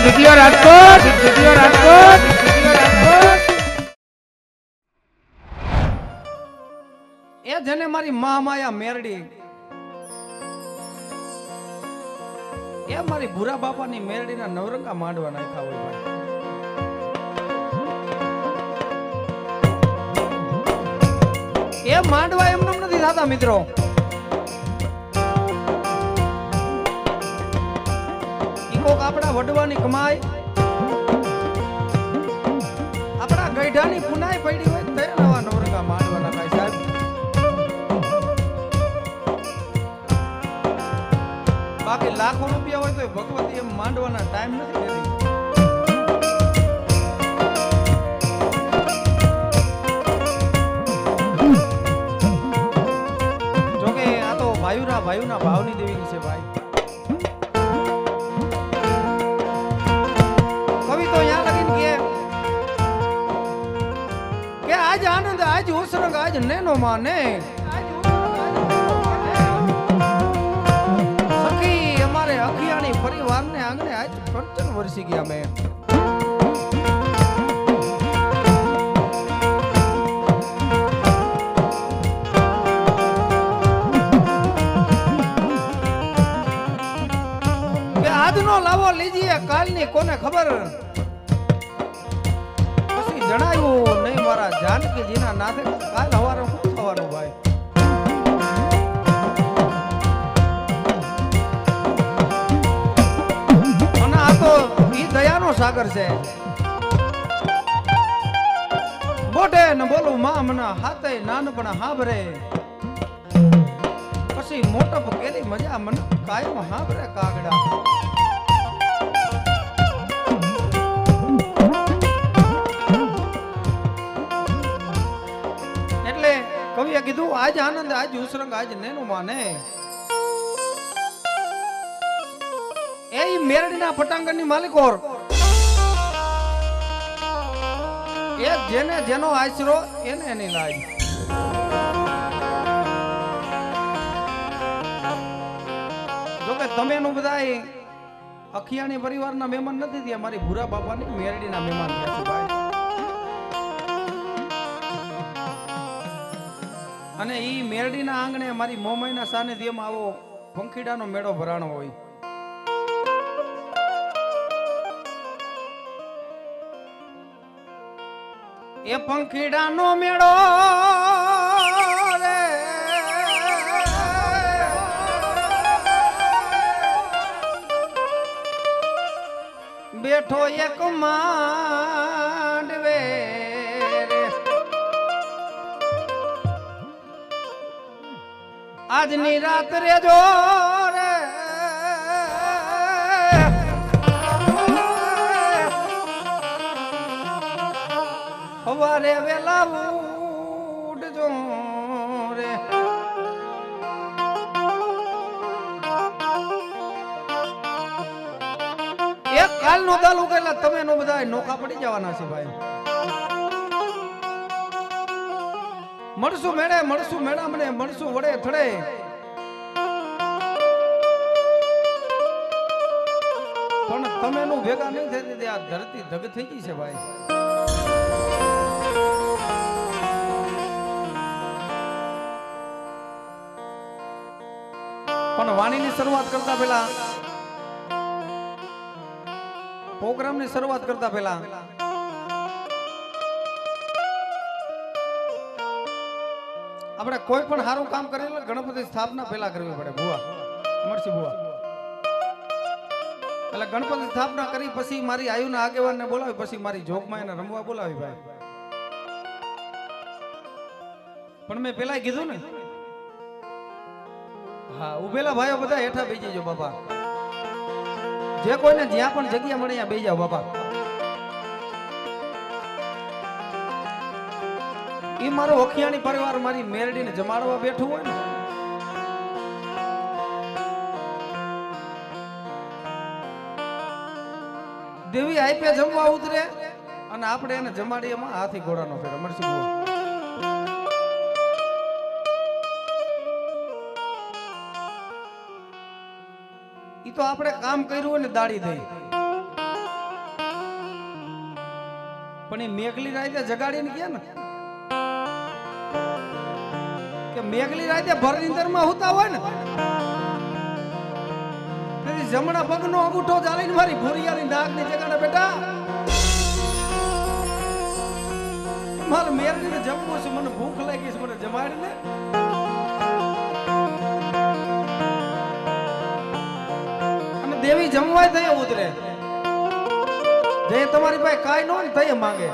જીત્યો રાજકોટ, જીત્યો રાજકોટ, જીત્યો રાજકોટ। એ જેને મારી મા માયા મેરડી, એ મારી ભૂરા બાપાની મેરડીના નવરંગા માંડવા નાખ્યા હોય ભાઈ। એ માંડવા એમને નથી થતા મિત્રો, કોક આપણા વડવાની કમાઈ, આપણા ગઈઢાની પુનાઈ પડી હોય તે નવા નવરંગા માંડવાના કાય સાહેબ। બાકી લાખો રૂપિયા હોય તો ભગવતી એમ માંડવાના ટાઈમ નથી દેતી। જોકે આ તો ભાઈઓના ભાવની દેવી છે ભાઈ। આજ આનંદ, આજ ઉસરંગ, આજ નેનો માને સખી અમારે અખિયાણી પરિવારને આંગણે આજ કંચન વરસી ગયા મેં। કે આજનો લાવો લીજીએ કાલની કોને ખબર, જણાવ્યું નહીં મારા જાનકીજીના નાથે કાલ હવારે શું થવાનું ભાઈ। અને આ તો ઈ દયાનો સાગર છે, મોઢે ને બોલું માં મને હાથે નાનપણ હાભરે, પછી મોટપ કેરી મજા મને કાયમ હાભરે કાગડા। કવિએ કીધું આજ આનંદ, આજ ઉસરંગ, આજ નેનું માને એ મેરડીના પટાંગણની માલિકોર, એ જેને જેનો આશરો એને એની લાજ। જોકે તમે નું બધાય અખિયાણી પરિવારના મહેમાન નથી થયા, મારી ભૂરા બાપાની મેરડીના મહેમાન થયા છે ભાઈ। અને ઈ મેરડીના આંગણે મારી મોમાઈના સાનિધ્યમાં આવો પંખીડાનો મેળો ભરાણો હોય। એ પંખીડાનો મેળો રે બેઠો એક માંડવે, આજની રાત રેજો રે સવારે વેલા ઉડજો રે। એક કાલનો દાલ ઉગેલા તમે નો બધા નોખા પડી જવાના છે ભાઈ। મળશું મેળા મને મળશું વડે થડે, પણ તમે નું ભેગા નહીં થતી આ ધરતી ધગ થઈ ગઈ છે ભાઈ। પણ વાણીની શરૂઆત કરતા પહેલા, પ્રોગ્રામની શરૂઆત કરતા પહેલા આપણે કોઈ પણ સારું કામ કરેલું ગણપતિ સ્થાપના પહેલા કરવી પડે ભુવા, અમરસિંહ ભુવા। એટલે ગણપતિ સ્થાપના કરી પછી મારી આયુના આગેવાનને બોલાવી, પછી મારી જોગમાં એને રમવા બોલાવી ભાઈ। પણ મેં પેલા કીધું ને, હા ઉભેલા ભાઈઓ બધા હેઠા બેસી જાઓ બાપા, જે કોઈને જ્યાં પણ જગ્યા મળે ત્યાં બેસી જાઓ બાપા। ઈ મારો અખિયાણી પરિવાર મારી મેરડીને જમાડવા બેઠું હોય ને, દેવી આઈપે જમવા ઉતરે અને આપણે એને જમાડીએ માં હાથી ઘોડાનો ફેર અમરસિંહ ભુવા। ઈ તો આપણે કામ કર્યું હોય ને દાડી દઈ, પણ એ મેઘલી રાતે જગાડીને ગયા ને કે મેઘલી રાતે ભરનીંદરમાં હોતા હોય ને તેથી જમણા પગનો અંગૂઠો ચાલીને મારી ભૂરિયાની નાકની જગાડે બેટા મારે મેરડીને જમવું છે, મને ભૂખ લાગી છે, મને જમાડી ને. અને દેવી જમવાય થઈ ઉતરે જે તમારી પાસે કાઈ ન હોય ને થઈ માંગે.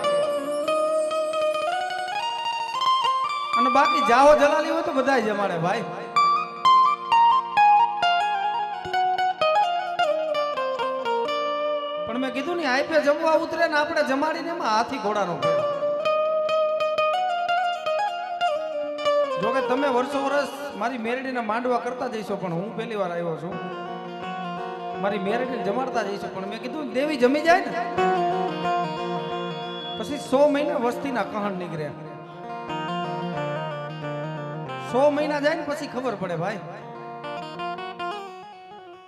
અને બાકી જાઓ જલાલી હોય તો બધા જમાડે ભાઈ. પણ મેં કીધું ને આઈ પે જમવા ઉતરે ને આપણે જમાડીને એમાં હાથી ઘોડાનો ફેર. જોકે તમે વર્ષો વર્ષ મારી મેરડીના માંડવા કરતા જઈશો પણ હું પહેલી વાર આવ્યો છું. મારી મેરડીને જમાડતા જઈશો પણ મેં કીધું દેવી જમી જાય ને પછી 100 મહિના વસ્તીના કહણ નીકળ્યા. 100 મહિના જાય ને પછી ખબર પડે ભાઈ.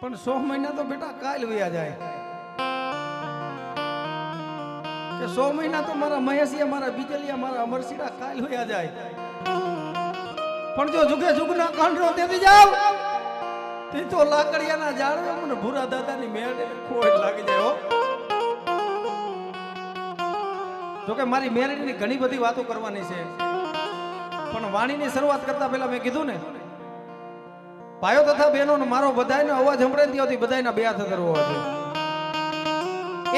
પણ 100 મહિના તો બેટા કાલ વયા જાય કે 100 મહિના તો મારા મહેશિયા મારા બીજલિયા મારા અમરસીડા કાલ વયા જાય. પણ જો જુગે જુગના કાંડરો દેતી જાવ તે તો લાકડિયાના ઝાડવે મને ભૂરા દાદાની મેળે ખોટ લાગી જાય હો. જોકે મારી મેરડીની ઘણી બધી વાતો કરવાની છે પણ વાણીની શરૂઆત કરતા પહેલા મેં કીધું ને ભાઈઓ તથા બહેનો મારો બધાયનો અવાજ સંભળાય ત્યાંથી બધાયના બે હાથ કરવો હતો.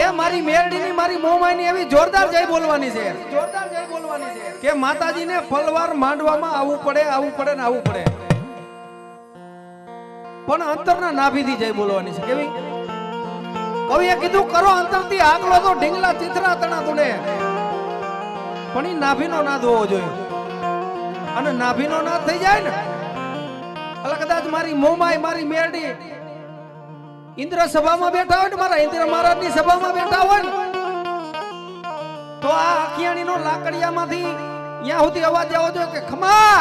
એ મારી મેરડીની મારી મોમાઈની એવી જોરદાર જય બોલવાની છે, જોરદાર જય બોલવાની છે કે માતાજીને ફલવાર માંડવામાં આવવું પડે ને આવવું પડે. પણ અંતરના નાભીથી જય બોલવાની છે. કેવી કવિએ કીધું કરો અંતરથી આગલો તો ઢીંગલા ચિત્રા તણા તુડે. પણ એ નાભીનો નાદ હોવો જોઈએ અને નાભીનો નાદ થઈ જાય ને એટલે કદાચ મારી મોમાઈ મારી મેરડી ઇન્દ્ર સભામાં બેઠા હોય ને મારા ઇન્દ્ર મહારાજની સભામાં બેઠા હોય ને તો આ અખિયાણીનો લાકડિયામાંથી અહીંયા સુધી અવાજ આવવો જોઈએ કે ખમા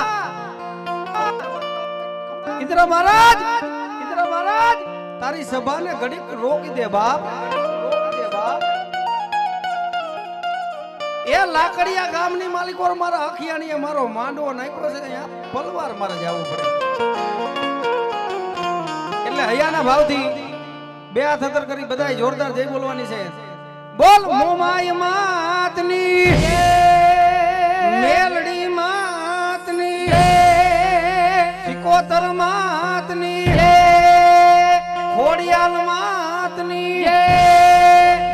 ઇન્દ્ર મહારાજ તારી સભાને ઘડીક રોકી દે બાપ. એ લાકડિયા ગામની માલિકો મારા અખિયાણીએ મારો માંડવો નાખ્યો છે અહીંયા પલવાર મારે જવું પડે એટલે હૈયાના ભાવથી બે હાથ અંતર કરી બધા જોરદાર જય બોલવાની છે. બોલ મોમાય માતની મેલડી માતની સિકોતર માતની ખોડિયાલ માતની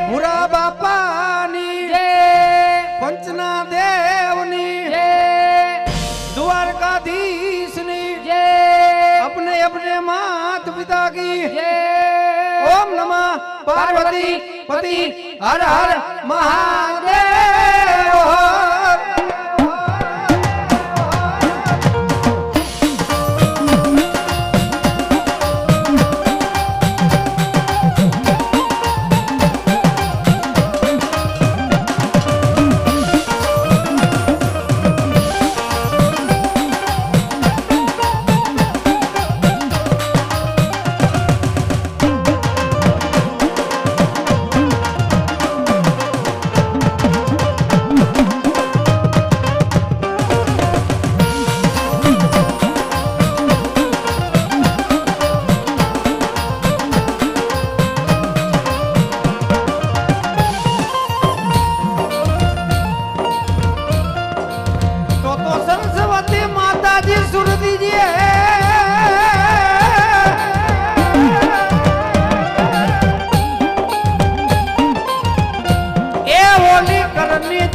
ભૂરા બાપાની પંચના દેવની દ્વારકાધીશની अपने अपने मात पिता की ओम नमः पार्वती पति हर हर महादेव.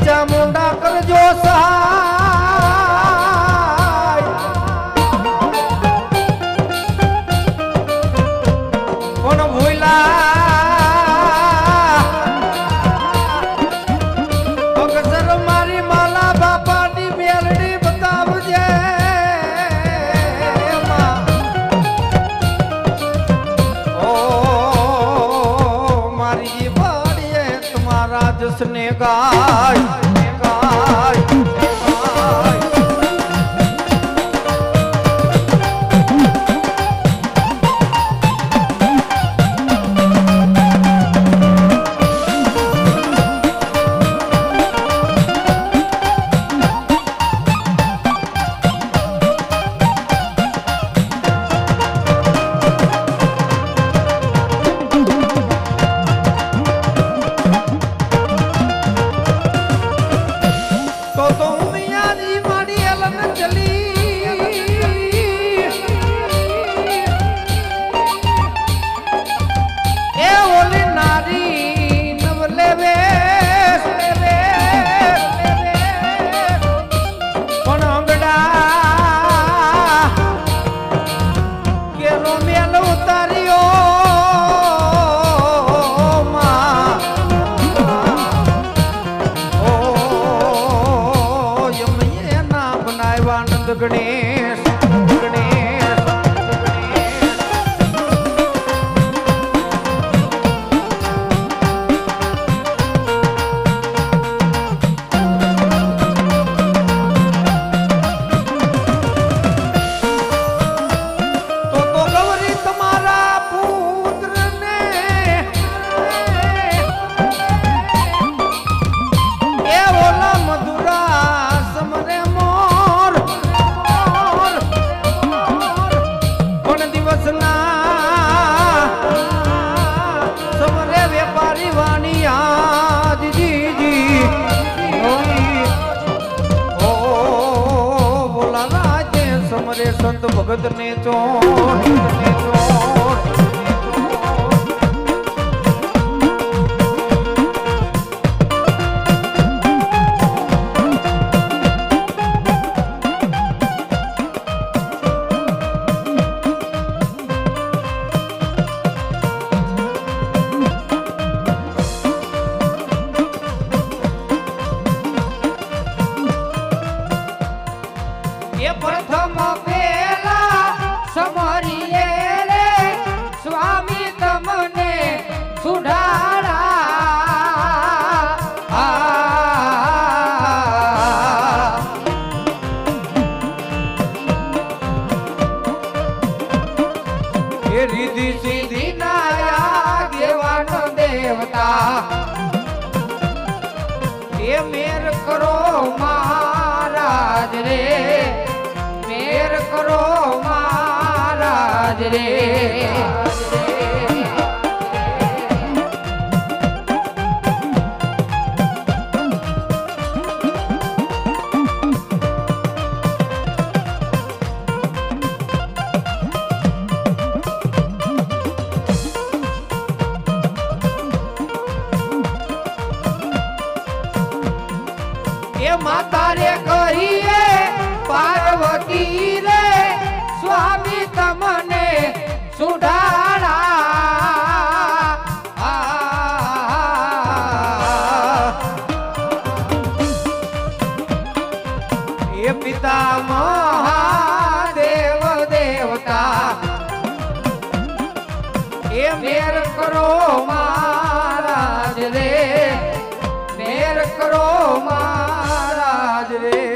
ચામુંડા કરજો સહાય કોણ ભૂલા અક્ષર મારી માલા બાપાની મેલડી બતાવજે ઓ મારી બાડીએ તમારા જસને ગાય સંત ગણેશ ગણેશ संत भगत ने चोर ये प्रथम पेला समरिए रे स्वामी तमने सुधारा ये रिद्धि सिद्धि नाया देवान देवता ये मेर करो महाराज रे मेर करो महाराज रे ये माता रे कहिए पार्वती रे स्वामी तमने सुधारा ये पिता महादेव देवता ये मेर करो महाराज रे मेर करो महाराज रे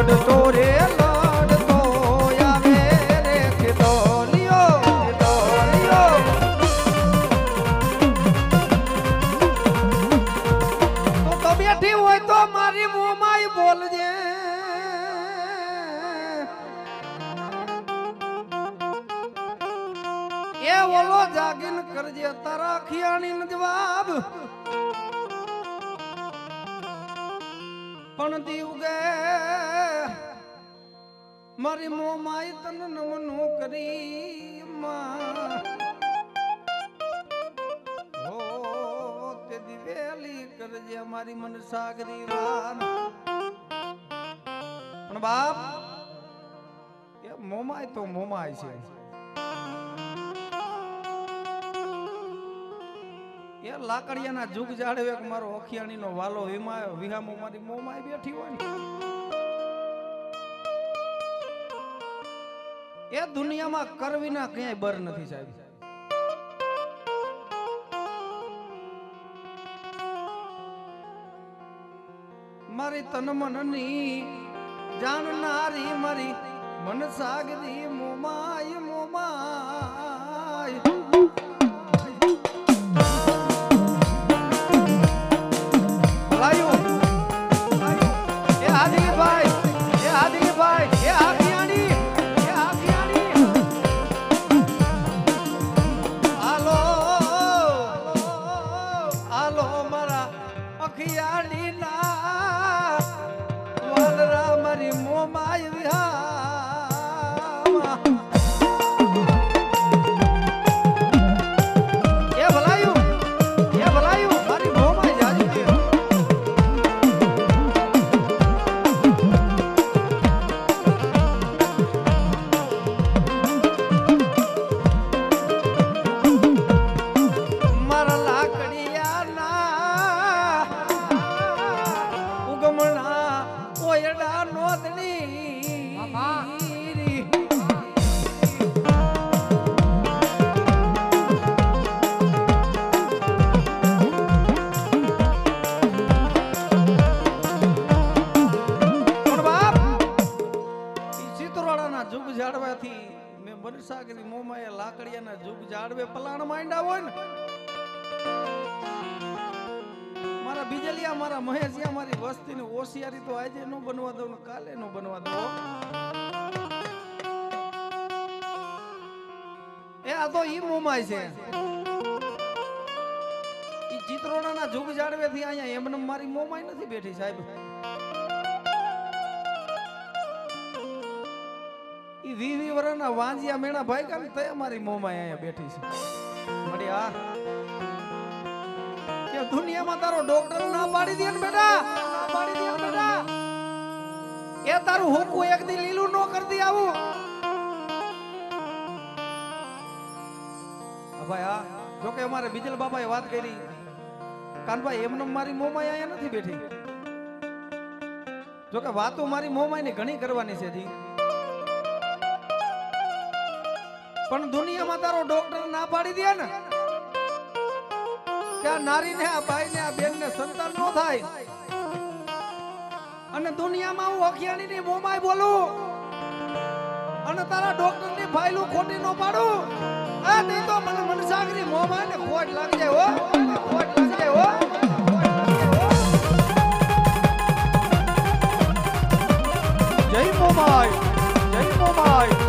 લડતો રે લડતો આવે રે ખીદોલિયો ખીદોલિયો તો બેઠી હોય તો મારી મોમાઈ બોલજે એ ઓલો જાગીન કરજે તારા ખિયાણી નો જવાબ પણ દીવ ગે મારી મોમાઈ તન નમનું કરી માં હો તે દિવેલી કરજે મારી મન સાગરી વાન પણ બાપ એ મોમાઈ તો મોમાઈ છે એ લાકડિયાના જુગ જાડવે કે મારો અખિયાણીનો વાલો વિમાયો વિહામો મારી મોમાઈ બેઠી હોય ને એ દુનિયામાં કરવીના ક્યાંય બર નથી સાહેબ મારી તન મનની જાણનારી મારી મન સાગરી મોમાઈ મોમાઈ સાગરી મોમાએ લાકડિયાના જુગ જાડવે પલાણ માંડ્યા હોય ને મારા બીજલિયા મારા મહેશિયા મારી વસ્તીની ઓશિયારી તો આજે નો બનવા દઉં ને કાલે નો બનવા દઉં એ આ તો ઈ મોમાય છે ઈ ચિત્રોડાના જુગ જાડવે થી અહીંયા એમને મારી મોમાય નથી બેઠી સાહેબ વીવી વરના વાંજિયા મેણા ભાઈ કાને તે અમારી મોમાં અહીંયા બેઠી છે મડી આ કે દુનિયામાં તારો ડોક્ટર ના પાડી દે ને બેટા ના પાડી દે બેટા એ તારું હોકું એક દી લીલું નો કરતી આવું ભાઈ આ જો કે અમારે બીજલ બાબાએ વાત કરી કાનભાઈ એમને મારી મોમાં અહીંયા નથી બેઠી જો કે વાતો મારી મોમાં ની ઘણી કરવાની છે જી પણ દુનિયામાં તારો ડોક્ટર ના પાડી દે ને કે આ નારીને આ ભાઈને આ બેનને સંતાન નો થાય અને દુનિયામાં હું અખિયાણીની મોમાય બોલું અને તારા ડોક્ટરની ફાઇલો ખોટી નો પાડું આ નહીં તો મને મનસાગરી મોમાય ને ખોટ લાગી જાય હો ખોટ લાગી જાય હો જય મોમાય જય મોમાય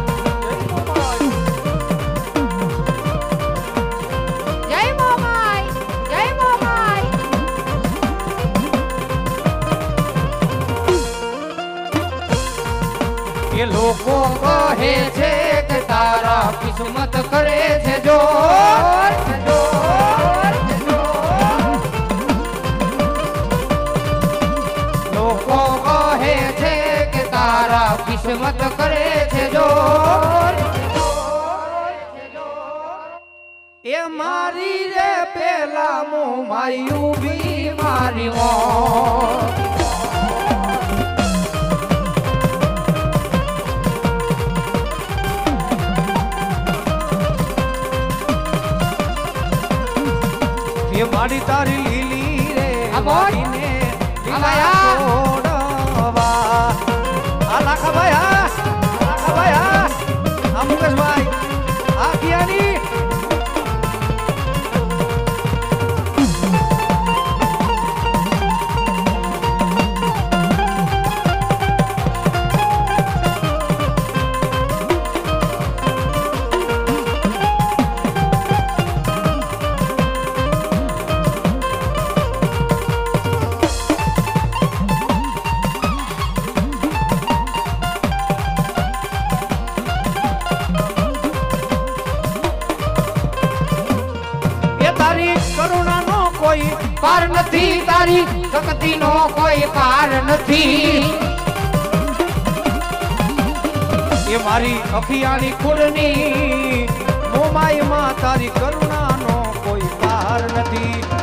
લોકો કહે છે કે તારા કિસ્મત કરે છે જોર જોર જોર લોકો કહે છે કે તારા કિસ્મત કરે છે જોર એ મારી રે પેલા મોમાઈ ઊભી મારી માડી તારી લીલી રે માડીને છોડવા કરુણાનો કોઈ પાર નથી તારી શક્તિનો કોઈ પાર નથી એ મારી અખિયાળી ખુરની મોમાઈમાં તારી કરુણાનો કોઈ પાર નથી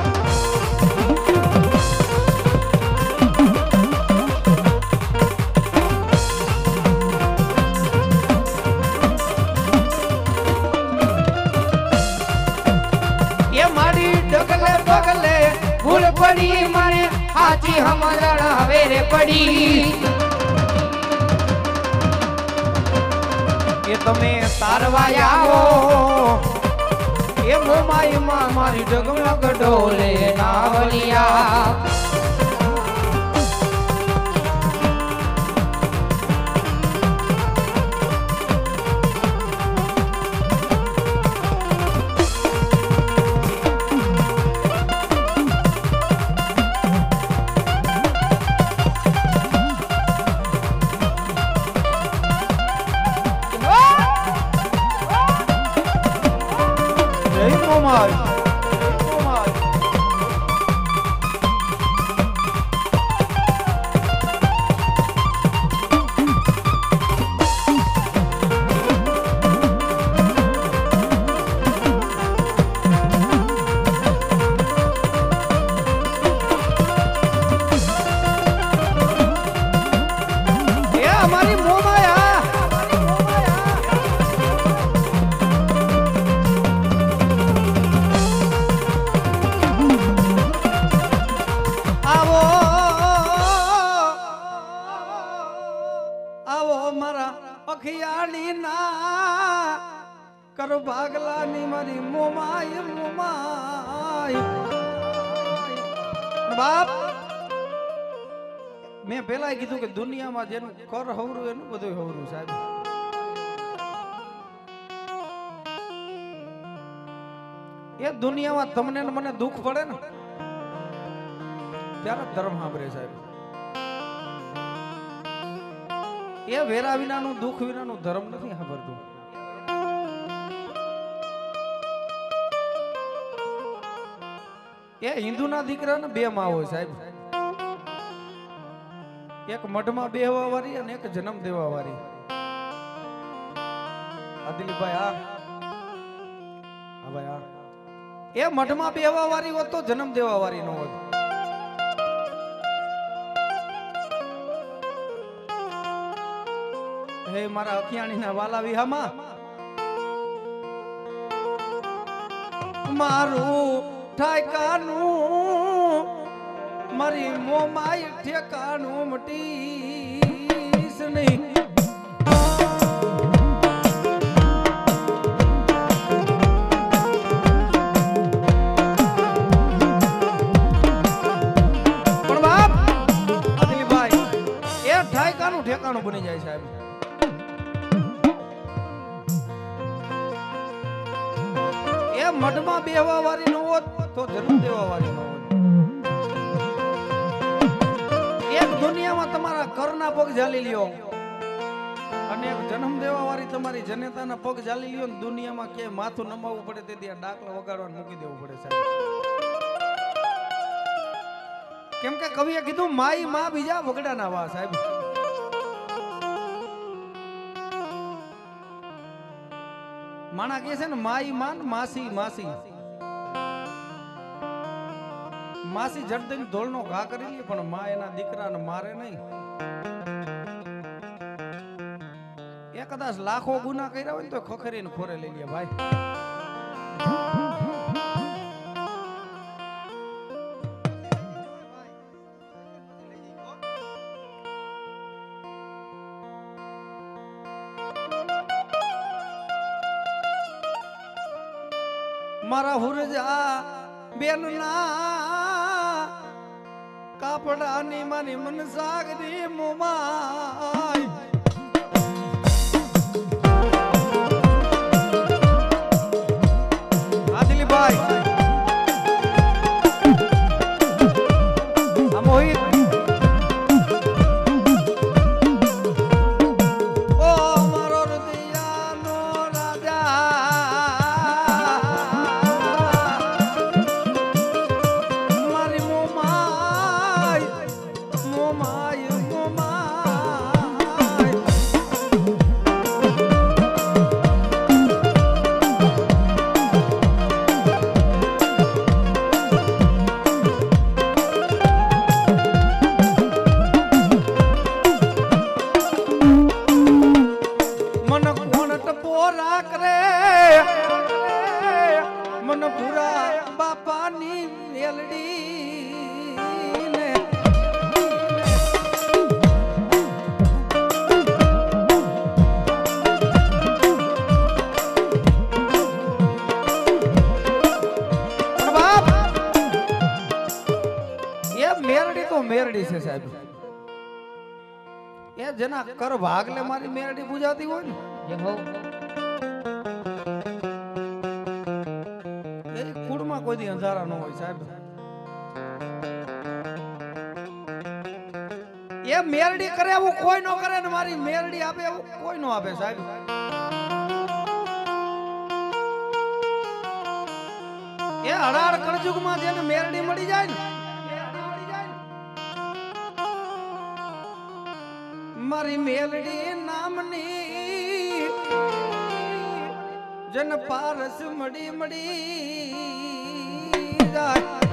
ડગલે પગલે ભૂલ પડી મને હાચી સમજણ હવે રે પડી એ તમે તારવાયા આવો એ મોમાઈમાં મારી ડગમગ ડોલે નાવલિયા અખિયાળી ના કર ભાગલાની મારી મોમાય મોમાય બાપ મેં પેલા કીધું કે દુનિયામાં જેનું કર હવરું એનું બધું હવરું સાહેબ એ દુનિયામાં તમને ને મને દુઃખ પડે ને ત્યારે ધર્મ સાંભળે સાહેબ એ વેરા વિનાનું દુઃખ વિનાનું ધર્મ નથી સાંભળતું એ હિન્દુના દીકરાને બે માં હોય સાહેબ એક મઠમાં બેહવા વાળી અને એક જન્મ દેવા વાળી આદિલભાઈ આ ભાઈ આ એ મઠમાં બેહવા વાળી હોત તો જન્મ દેવા વાળી ન હોત હે મારા અખિયાણીના વાલા વિહામાં મારું ઠાકાનું મારી મોમાય ઠેકાનું મટીસ નહીં પણ બાપ આદિલભાઈ એ ઠાકાનું ઠેકાણું બની જાય સાહેબ મઠમાં બેહવા વાળી નો હોત તો જન્મ દેવા વાળી નો હોત એક દુનિયામાં તમારા કરના પગ ઝાલી લ્યો અને એક જન્મ દેવા વાળી તમારી જનતાના પગ ઝાલી લ્યો ને દુનિયામાં કે માથું નમાવવું પડે તે ત્યાં ડાકલા વગાડવા મૂકી દેવું પડે સાહેબ કેમ કે કવિએ કીધું માઈ માં બીજા વગડાના વા સાહેબ માણા કે છે ને માઈ માન માસી માસી માસી જડદીન ધોળનો ઘા કરી લે પણ માં એના દીકરાને મારે નહીં એ કદાચ લાખો ગુના કર્યા હોય તો ખખરીને ખોરે લઈ લે ભાઈ મારા હુરજા બેન ના કાપડાની મારી મન સાગરી મોમાય આદિલભાઈ આ મોહિત મન ભૂરા બાપાની મેલડી ને બાપ એ મેરડી તો મેરડી છે સાહેબ એ જેના કર ભાગલે મારી મેરડી પૂજાતી હોય ને જે હો એ કુળમાં કોઈ દી અંધારા ન હોય સાહેબ એ મેરડી કરે એવું કોઈ નો કરે ને મારી મેરડી આપે એવું કોઈ નો આપે સાહેબ એ હડાર કળજુગમાં જેને મેરડી મળી જાય ને મારી મેલડી નામની જન પારસ મડી મડી જાય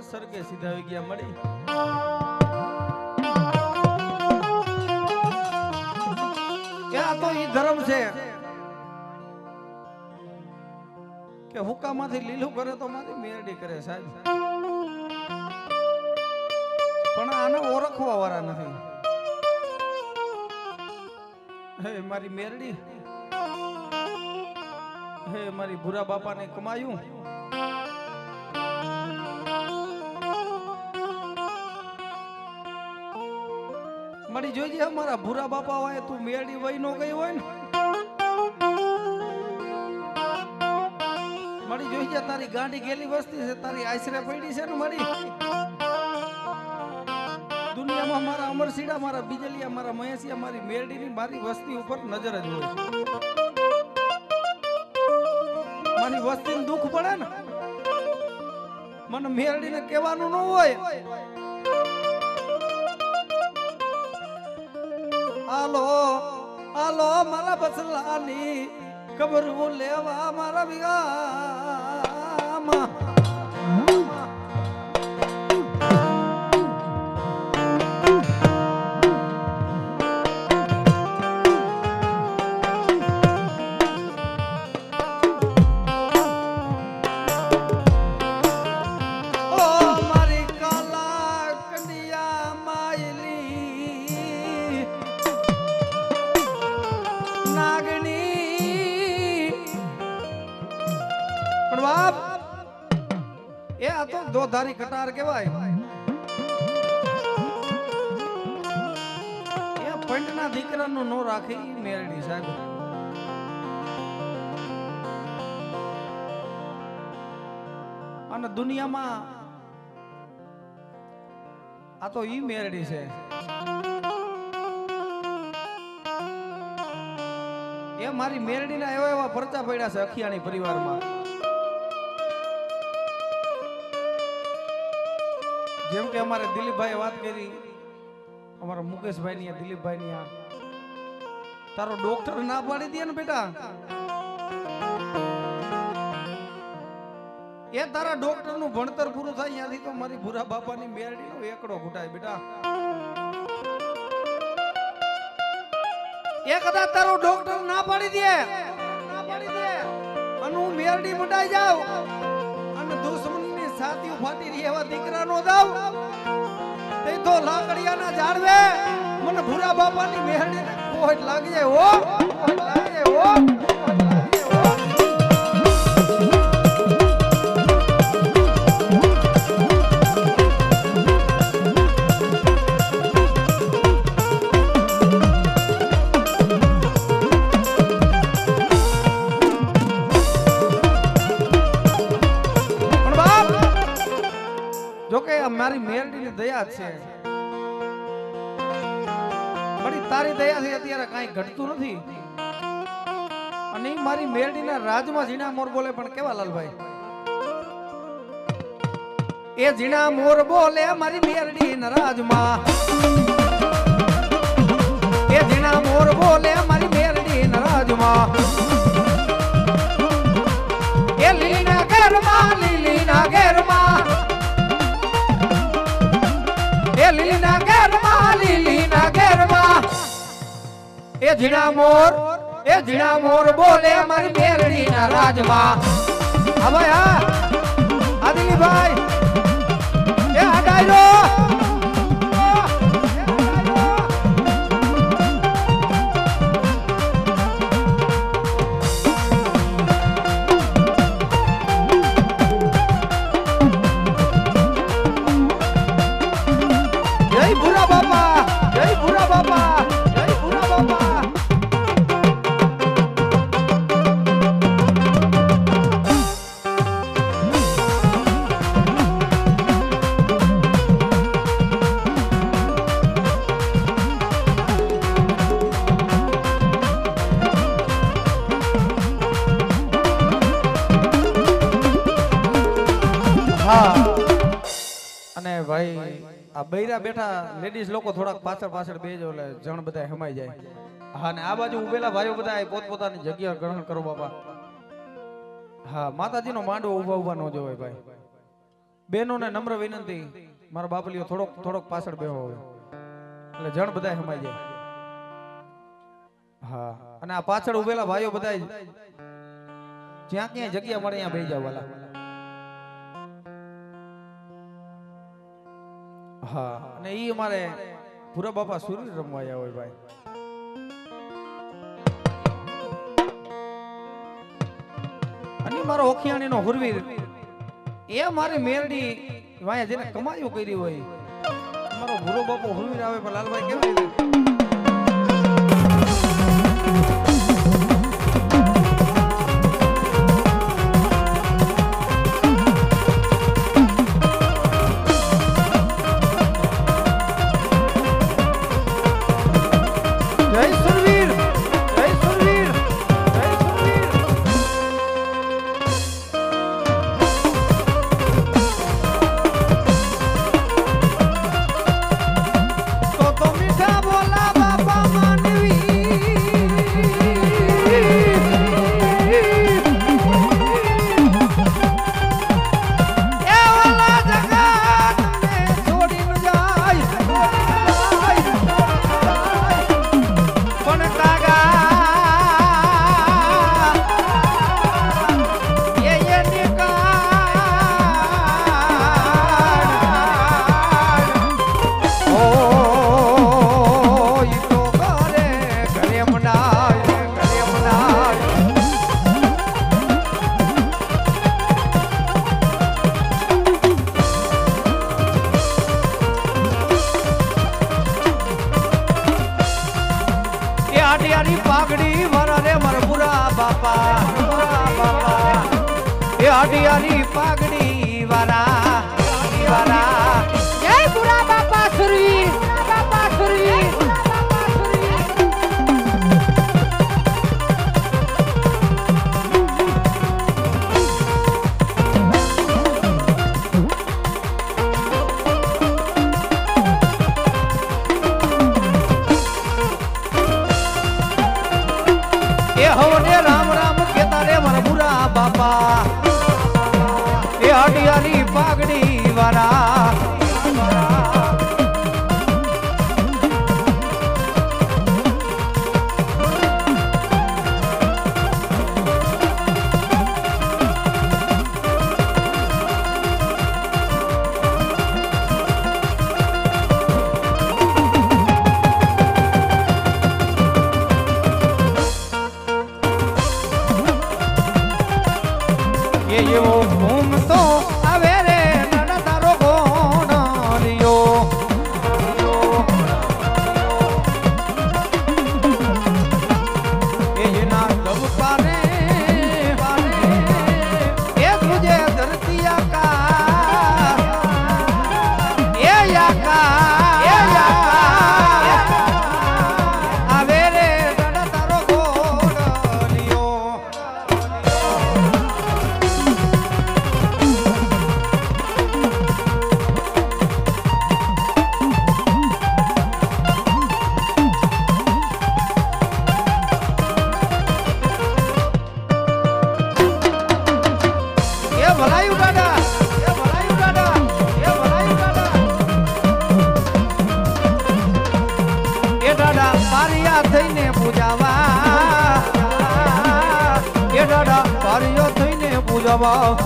સરગે સીધા આવી ગયા મળી આ તો ઈ ધર્મ છે કે હુકામાંથી લીલું કરે તો મારી મેરડી કરે સાહેબ પણ આને ઓળખવા વાળા નથી હે મારી મેરડી હે મારી ભૂરા બાપાને કમાયું મારી જોઈજે અમારા ભૂરા બાપા હોય તું મેરડી વઈ નો ગઈ હોય ને મારી જોઈજે તારી ગાંડી ગેલી વસ્તી છે તારી આશરે પડી છે ને મારી દુનિયામાં મારા અમરસીડા મારા બીજલિયા મારા મહેસિયા મારી મેરડીની મારી વસ્તી ઉપર નજર જ હોય મારી વસ્તીને દુઃખ પડે ને મને મેરડીને કહેવાનું ન હોય આલો આલો મારા બસલાની ખબર લેવા મારા વિગામાં ઓ મારી કાલા આ તો દોધારી કટાર કહેવાય. એ પંડના દીકરાનું નો રાખી મેરડી સાહેબ. અને દુનિયામાં આ તો ઈ મેરડી છે. એ મારી મેરડીના એવા એવા પરચા પડ્યા છે અખિયાણી પરિવારમાં. જેમ કે અમારે દિલીપભાઈ વાત કરી, અમારા મુકેશભાઈ ની દિલીપભાઈ ની, તારો ડોક્ટર ના પાડી દે ને બેટા, એ તારા ડોક્ટર નું ભણતર પૂરું થાય ત્યાંથી તો મારી ભૂરા બાપાની મેરડી નો એકડો ઘૂટાય બેટા. એ કદાચ તારો ડોક્ટર ના પાડી દે અને હું મેરડી મંડાઈ જાવ અને દુશ્મનની છાતી ફાટી રહી એવા દીકરા નો દાવ તે તો લાકડિયાના ઝાડવે મને ભૂરા બાપાની મેરડી ને ખોટ લાગી જાય હો, લાગી જાય હો. મારી મેરડીની દયા છે, પણ તારી દયાથી અત્યારે કાંઈ ઘટતું નથી. અને મારી મેરડીના રાજમાં ઝીણા મોર બોલે પણ કેવા લાલભાઈ, એ ઝીણા મોર બોલે મારી મેરડીના રાજમાં, એ ઝીણા મોર બોલે મારી મેરડીના રાજમાં, એ લીલીના ઘરમાં, લીલીના ઘરમાં, લીલીના ઘરમાં, લીલીના ઘરમાં, એ ઝીણા મોર બોલે મારી મેરડીના રાજમાં. હવે હા આદિલીભાઈ એ હટાઈ અને ભાઈ આ બૈરા બેઠા લેડીઝ લોકો થોડાક પાછળ પાછળ બેજો એટલે જણ બધા હમાઈ જાય. હા ને આ બાજુ ઉભેલા ભાઈઓ બધા પોતપોતાની જગ્યા ગ્રહણ કરો બાપા. હા માતાજીનો માંડવો ઉભા ઉભા ન જોવાય ભાઈ. બહેનોને નમ્ર વિનંતી, મારા બાપલીઓ થોડોક પાછળ બેહો હોય એટલે જણ બધા હમાઈ જાય. હા અને આ પાછળ ઉભેલા ભાઈઓ બધા જ્યાં ક્યાંય જગ્યા મળે ત્યાં બેહી જાવ વાલા. હા અને ઈ અમારે ભૂરા બાપા સુરી રમવા આવ્યા હોય ભાઈ. અને મારો ઓખિયાણીનો હુરવીર એ મારી મેરડી વાયા જેને કમાયું કરી હોય, મારો ભૂરો બાપો હુરવીર આવે પણ લાલભાઈ કેવી રીતે bola પાઘડી વાળા રે મારા બુરા બાપા એ હાડિયાની પાઘડી વાળા જય બુરા બાપા સુરવીર બાપા સુરવીર હવને રામ રામ કેતા રે મારા બુરા બાપા એ હાડિયાની પાઘડી વાળા એવો ઘૂમતો આવે રે નાના તારો ગોણલિયો એના દબકાને એ તુજે ધરતી આકા એ આવે રે નાના તારો ગોણલિયો ભલાયું દાદા એ ભલાયું દાદા એ ભલાયું દાદા એ દાદા પારિયા થઈને પૂજાવા એ દાદા પારિયો થઈને પૂજાવા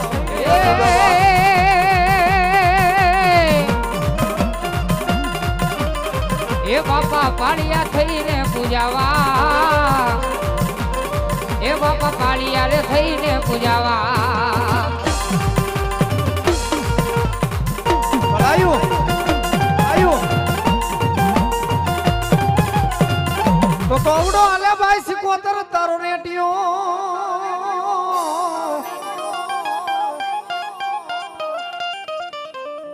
એ બાપા પાળિયા થઈને પૂજાવા એ બાપા પાળિયા રે થઈને પૂજાવા ભલાયું આયું તો કવડો આલે ભાઈ સિકોતર તારો રેટિયો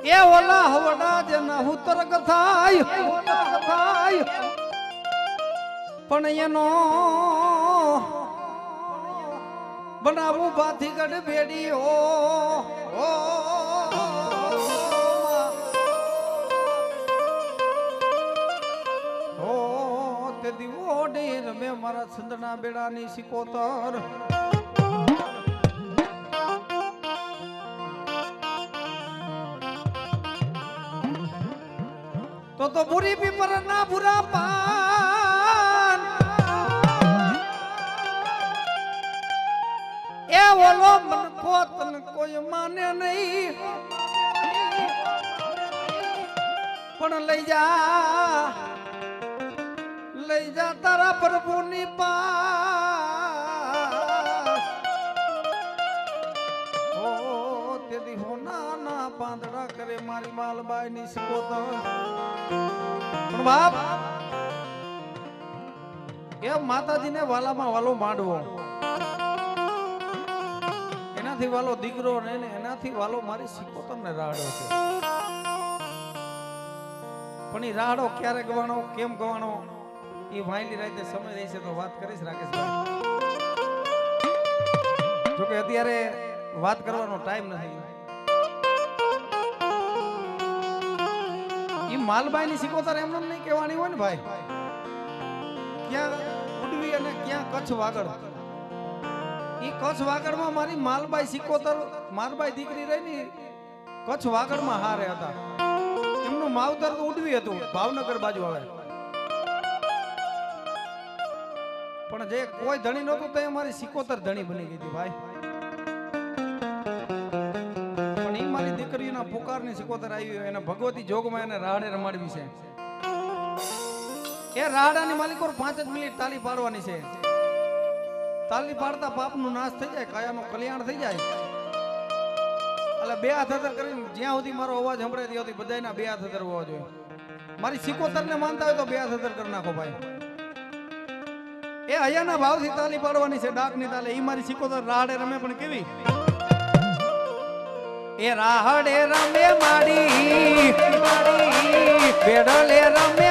એ ઓલા હવડા જેના ઉતર કથાય પણ એનો બનાવું બાથી ગઢ ભેડી હો તે દીવો ડેર મે મારા છંદના બેડાની સિકોતર તો બુરી પીપર ના બુરા પાન એ ઓલો મન કોતન કોઈ માને નહીં પણ લઈ જા તારા પ્રભુની પાસ ઓ તે દીહો ના પાંદડા કરે મારી માલબાઈ ની સિકોતર પણ બાપ એ માતાજીને વાલામાં વાલો માંડવો એનાથી વાલો દીકરો ને એનાથી વાલો મારી સિકોતરને રાડો છે પણ એ રાડો ક્યારે ગવાનો કેમ ગવાનો એ વાયલી રાતે સમય રહેશે તો વાત કરીશ રાકેશભાઈ જોકે અત્યારે વાત કરવાનો ટાઈમ નથી ઈ માલબાઈની સિકોતર એમને નહીં કહેવાની હોય ને ભાઈ ક્યાં ઉડવી અને ક્યાં કચ્છ વાગડ ઈ કચ્છ વાગડમાં મારી માલબાઈ સિકોતર મારબાઈ દીકરી રહી ને કચ્છ વાગડમાં હારે હતા એમનું માવતર તો ઉડવી હતું ભાવનગર બાજુ આવે પણ જે કોઈ ધણી નહોતું તો મારી સિકોતર ધણી બની ગઈ હતી ભાઈ પણ ઈ મારી દીકરીના પુકારની સિકોતર આવી એને ભગવતી જોગમાં એને રાડે રમાડવી છે એ રાડાની માલિકો 5 જ મિનિટ તાલી પાડવાની છે તાલી પાડતા પાપનું નાશ થઈ જાય કાયાનું કલ્યાણ થઈ જાય એટલે બે હાથ હતર કરીને જ્યાં સુધી મારો અવાજ સંભળાય ત્યાં સુધી બધાયના બે હાથ હતર હોવા જોઈએ મારી સિકોતરને માનતા હોય તો બે હાથ હતર કરી નાખો ભાઈ એ અહીંયાના ભાવથી તાલી પાડવાની છે ડાકની તાલે ઈ મારી સિકોતર રાહડે રમે પણ કેવી એ રાહડે રમે માડી બેડલે રમે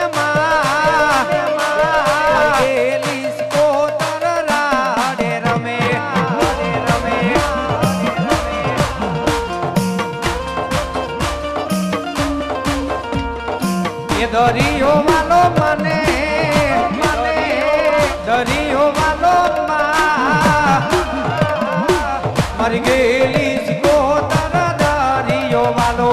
એલી સિકોતર રાહડે રમે એ દરિયો વાલો મને દરિયો વાલો મરી ગયેલી સિકોતર દરિયો વાલો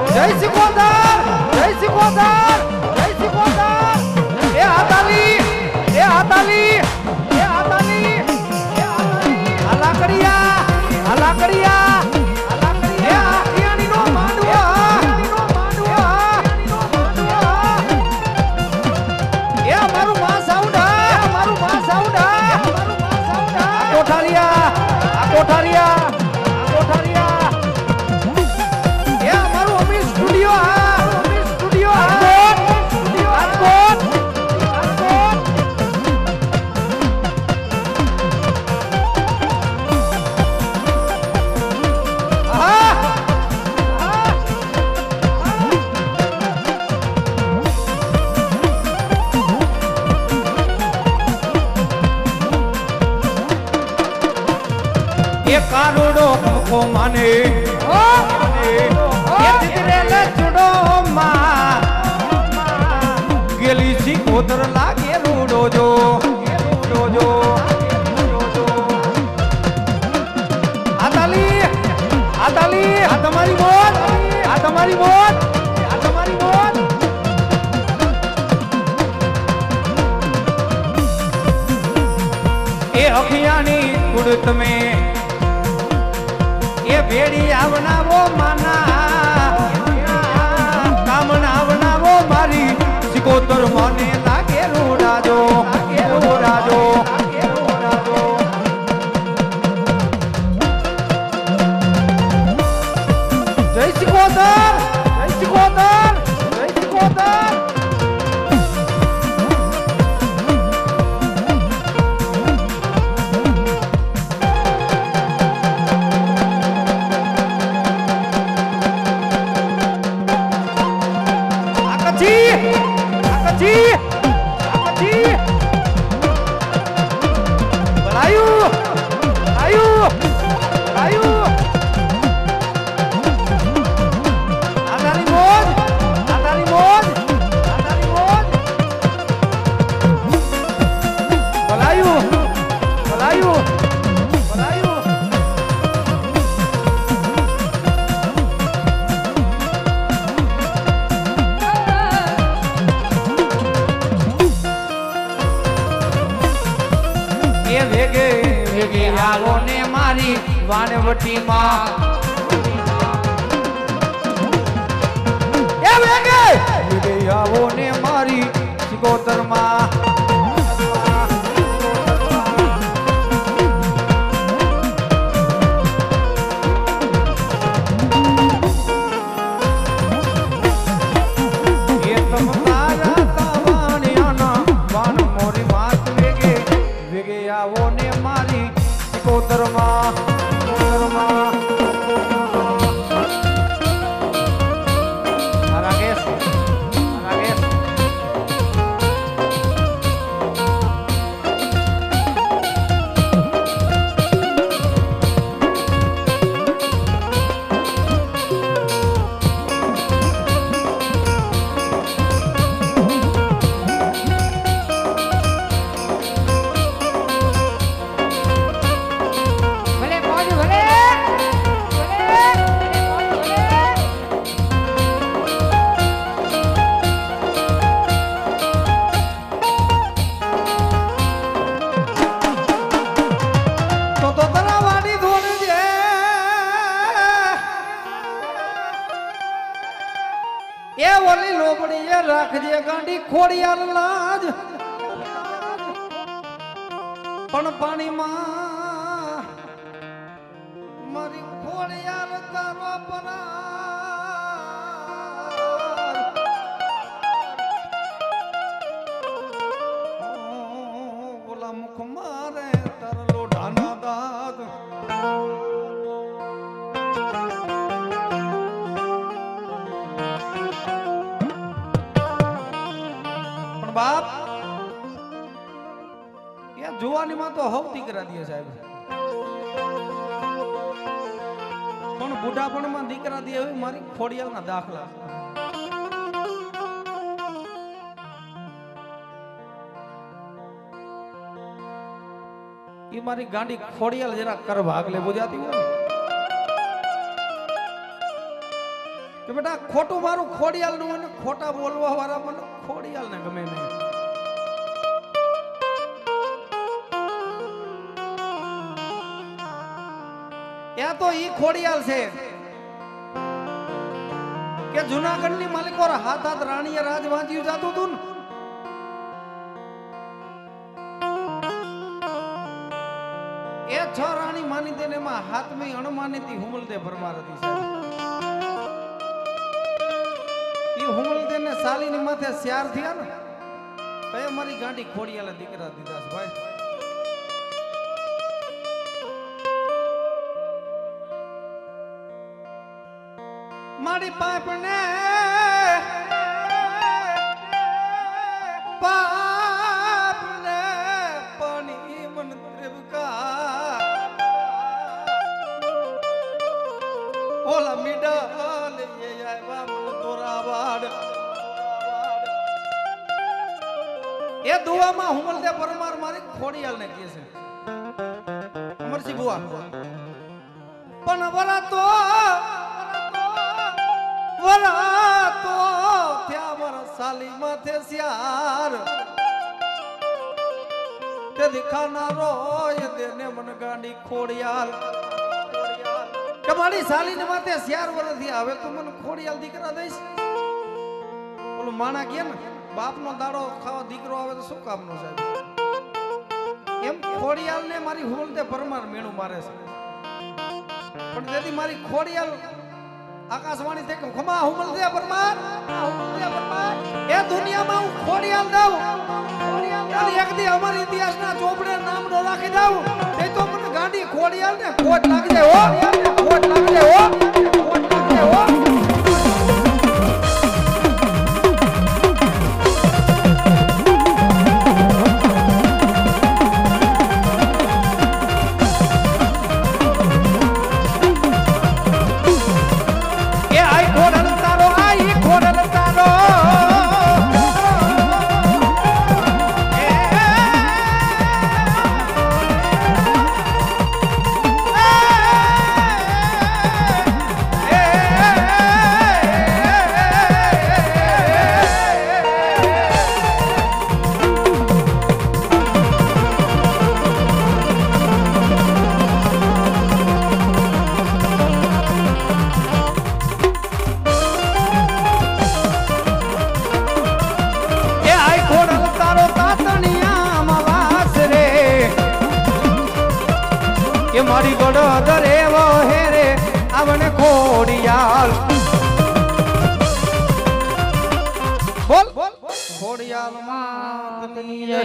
જય સિકોતર જય સિકોતર જય સિકોતર એ હાતાલી એ હાતાલી એ હાતાલી એ હાતાલી આ લાકડિયા આ લાકડિયા કોઠારિયા કોઠારિયા એ અમારું અમીર સ્ટુડિયો અમીર સ્ટુડિયો રાજકોટ કારુડો કો માને ઓ એ દિદરેલે ચુડો માં ગેલી સિકોતર લાગે રૂડો જો આતાલી આતાલી આ તમારી મોત આ તમારી મોત આ તમારી મોત એ અખિયાની કુડત મે ये भेड़ी आवनावो माना कामना आवनावो मारी सिकोतर माने लागे रोडाजो रोडाजो जय सिकोतर जय सिकोतर जय सिकोतर ને મારી વાણવટી માં એ વેગે આવો ને મારી સિકોતર માં એ તમ તારા તવાણિયાના વાણ મોરી માત વેગે આવો ને મારી કોતરમાં રાકેશ એ ઓલી લોબડી એ રાખજે ગાંડી ખોડિયાર લાજ પણ પાણીમાં મારી ખોડિયાર તારો પરા બાપ એ જુવાની માં તો હવ દીકરા દે સાહેબ, પણ બુઢાપણ માં દીકરા દે એવી મારી ખોડિયાલ ના દાખલા. એ મારી ગાંડી ખોડિયાલ જરા કર ભાગલે બુજાતી હોય કે બેટા ખોટું મારું ખોડિયાલ નું અને ખોટા બોલવા વાળા મને ખોડિયાલ ને ગમે નહીં. યા તો ઈ ખોડિયાલ છે કે જુનાગઢ ની માલિકો હાથ હાથ રાણીએ રાજ વાંચ્યું જાતું હતું ને, એ છ રાણી માની તેને માં હાથમી અણમાનીતી હુમલદે પરમાર હતી સાહેબ. ઈ હુમલદે ને સાલીની માથે શ્યાર થયા ને તો એ મારી ગાંડી ખોડિયાલે દીકરા દીધા છે ભાઈ. મારી પાપને પાપને પાણી મન ત્રિવકા ઓલા મીડા લઈએ આવ્યા મન તોરાવાડ. એ દુવામાં હુમલદે પરમાર મારી ખોડિયાલ ને કહે છે અમરસિંહ બુઆ પણ વરાતો ત્યાં મારા સાલી માથે શ્યાર તે દિખાનારો એ દેને મન ગાંડી ખોડિયાલ કે મારી સાલી ને માથે શ્યાર વરથી આવે તો મને ખોડિયાલ દીકરા દઈશ. ઓલું માણા કે ને બાપ નો દાડો ખાવા દીકરો આવે તો શું કામ નો સાહેબ, એમ ખોડિયાલ ને મારી હુમલદે પરમાર મેણું મારે છે. પણ તેથી મારી ખોડિયાલ આકાશવાણી થી ખમા હુમલદે પરમાર એ દુનિયામાં હું ખોડિયાલ દઉં અને એક દી અમાર ઇતિહાસના ચોપડે નામ નો રાખી દઉં તે તો મને ગાંડી ખોડિયાલ ને ખોટ લાગજે હો, ખોટ લાગજે હો, ખોટ લાગજે હો. મારી ગોડો રેવો હેરે આવને ખોડિયાલ બોલ ખોડિયાલ માતની જય.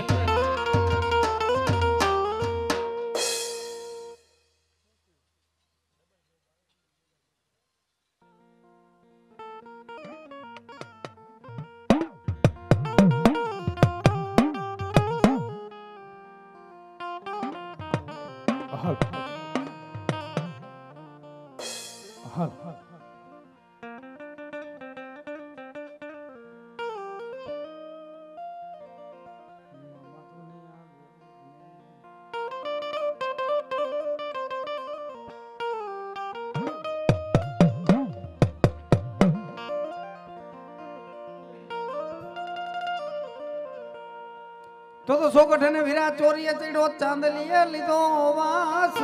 તો સોગઠને વિરાટ ચોરીએ ચડ્યો ચાંદલીએ લીધો વાસ.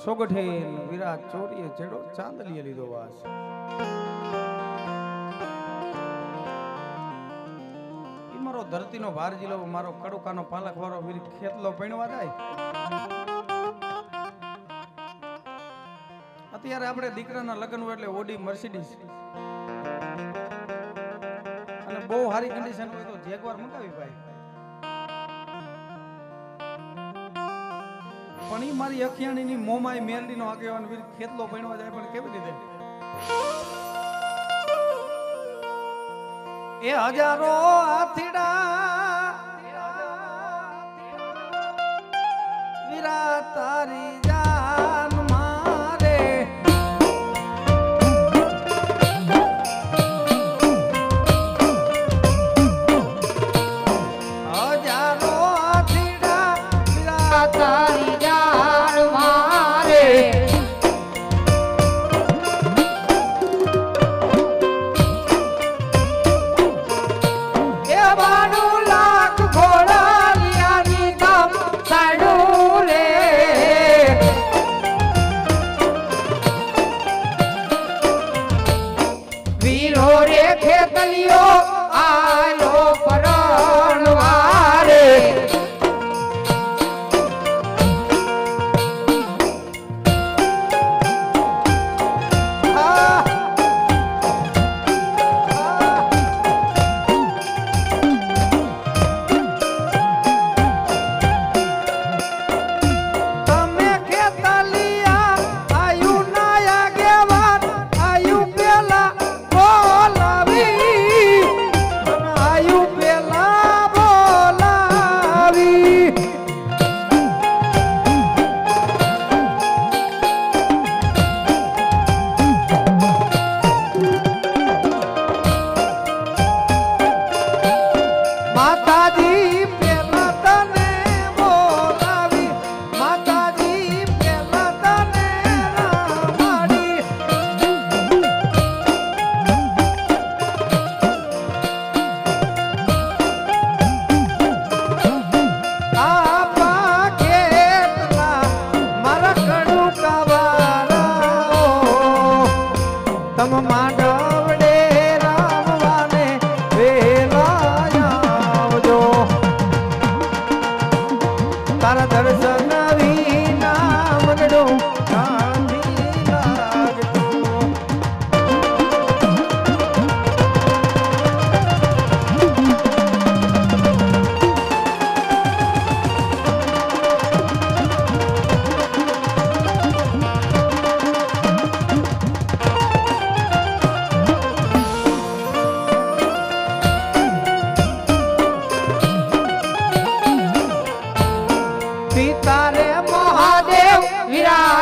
સોગઠે વિરાટ ચોરીએ ચડ્યો ચાંદલીએ લીધો વાસ. ઈ મારો ધરતીનો ભાર જીલો મારો કડુકાનો પાલક વાળો વીર ખેતલો પૈણવા જાય. અત્યારે આપણે દીકરાના લગ્ન હોય એટલે ઓડી મર્સિડીઝ અને બહુ સારી કન્ડિશન હોય તો જેગવાર મંગાવી ભાઈ. પણ ઈ મારી અખિયાણીની મોમાઈ મેરડીનો આગેવાન વીર ખેતલો પૈણવા જાય પણ કેવી રીતે એ હજારો હાથીડા વીરા તારી જાન મારે હજારો હાથીડા વીરા તારી જાન મારે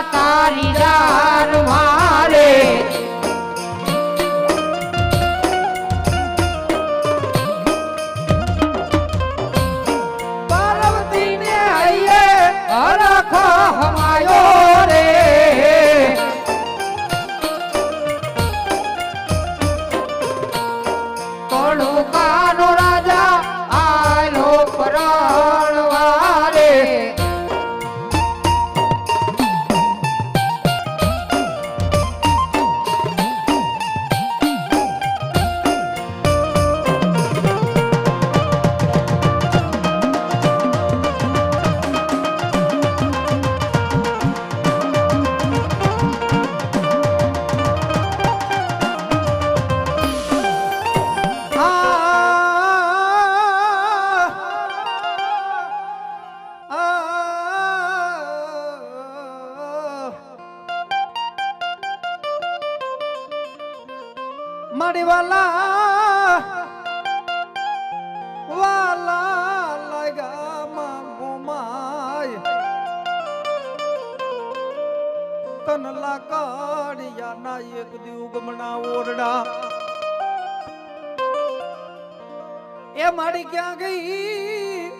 તારી જાન મારે પાર્વતી ને હૈયે હરખ હમાયો રે કણુકાનો રાજા આલો પરણવારે મારી વાલા વાલા લગા માય તન લાકડિયા ના એક દિવગમના ઓરડા એ મારી ક્યાં ગઈ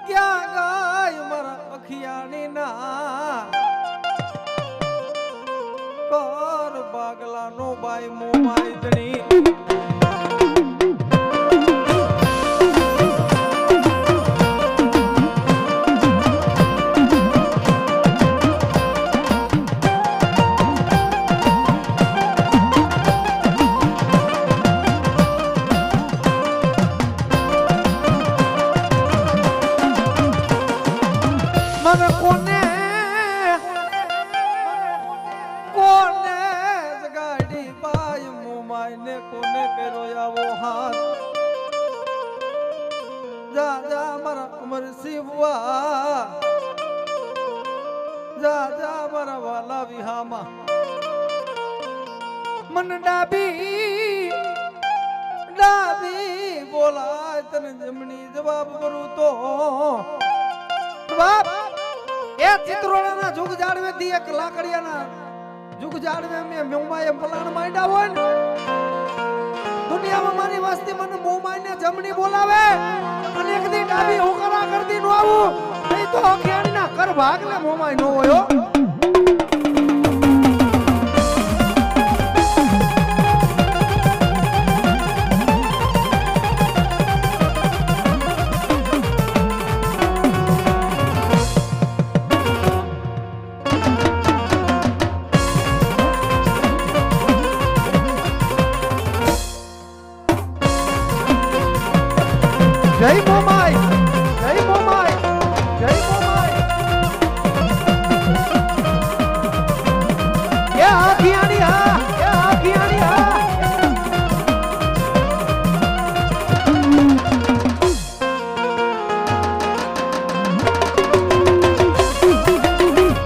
ક્યાં ગઈ મારા અખિયાની ના કર બાગલા નો બાઈ મોમાઈ જણી મને કોને કોને જગાડી બાઈ મોમાઈ ને કોને કર્યો આવો હાથ જા જા મારા અમર શિવવા જા જા મારા વાલા વિહામાં મન ડાબી ડાબી બોલાય તને જમણી જવાબ કરું તો બાપ એ ચિત્રોડાના જુગ જાડવે થી એક લાકડિયાના જુગ જાડવે મે મોમાએ પલાણ માંડ્યા હોય ને દુનિયામાં મારી વસ્તી મને મોમાને જમણી બોલાવે અને એક દી ડાબી હોકરા કરતી નો આવું નહીં તો અખિયાણીના કર ભાગલે મોમાય નો હોય હો જય મોમાઈ જય મોમાઈ જય મોમાઈ એ આખિયાણી હા એ આખિયાણી હા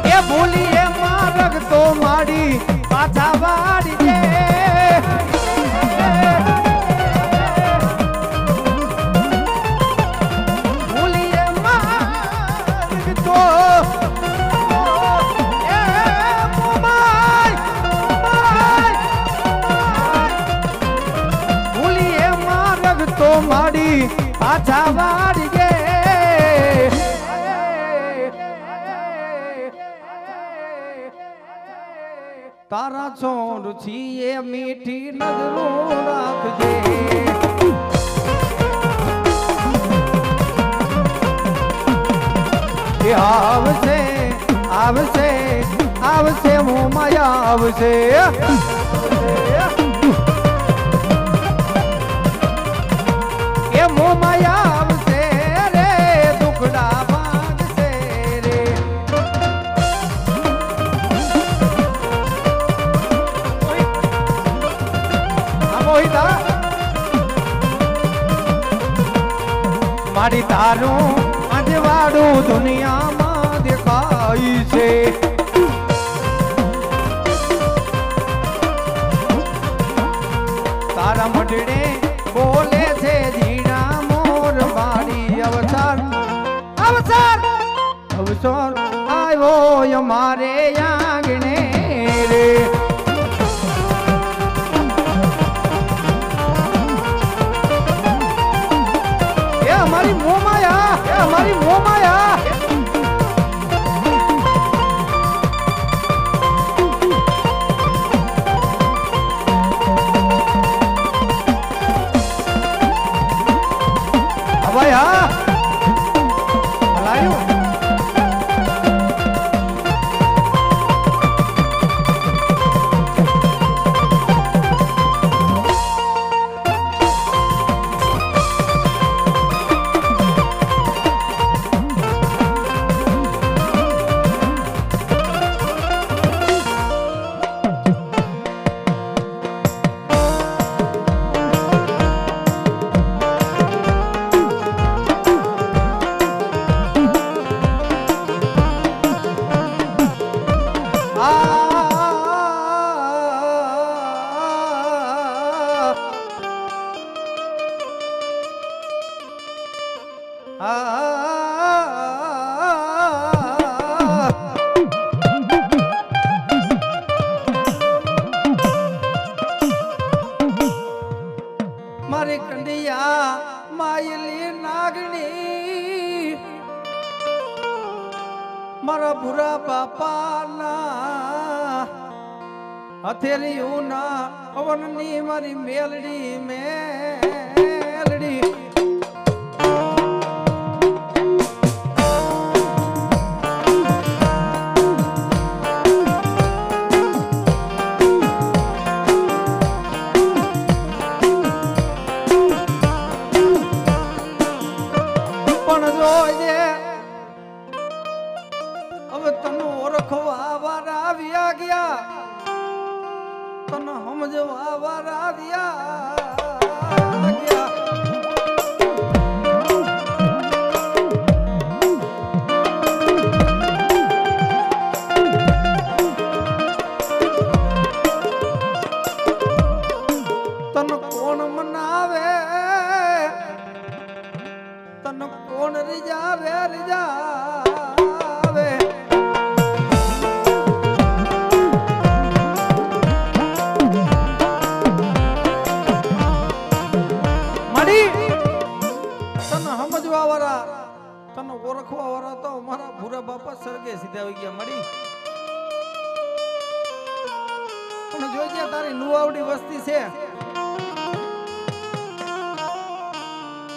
એ ભૂલી એ મારગ તો માડી પાછા વાડી દે માડી પાછા વાડી ગે તારા છોડ છીએ મીઠી નજરો રાખજે એ આવશે આવશે આવશે મોમાયા આવશે મોમાયા આવશે રે દુખડા ભાગશે રે મોહિતા મારી તારું અજવાળું દુનિયામાં દેખાય છે તારા મઢડે બોલે છે જીણા મોર મારી અવસર અવસર અવસર આવ્યો અમારે આંગણે રે એ અમારી મોમાયા એ અમારી મોમાયા ભાઈ હા લાયો મારી કંડિયા માયલી નાગણી મારા ભૂરા બાપાના હથેલીઓના અવનની મારી મેલડી મેલડી હવે તને ઓળખવા વાળા આવ્યા ગયા તને સમજવા વાળા આવ્યા ગયા તને કોણ મનાવે મળી પણ જોઈજે તારી નુવાવડી વસ્તી છે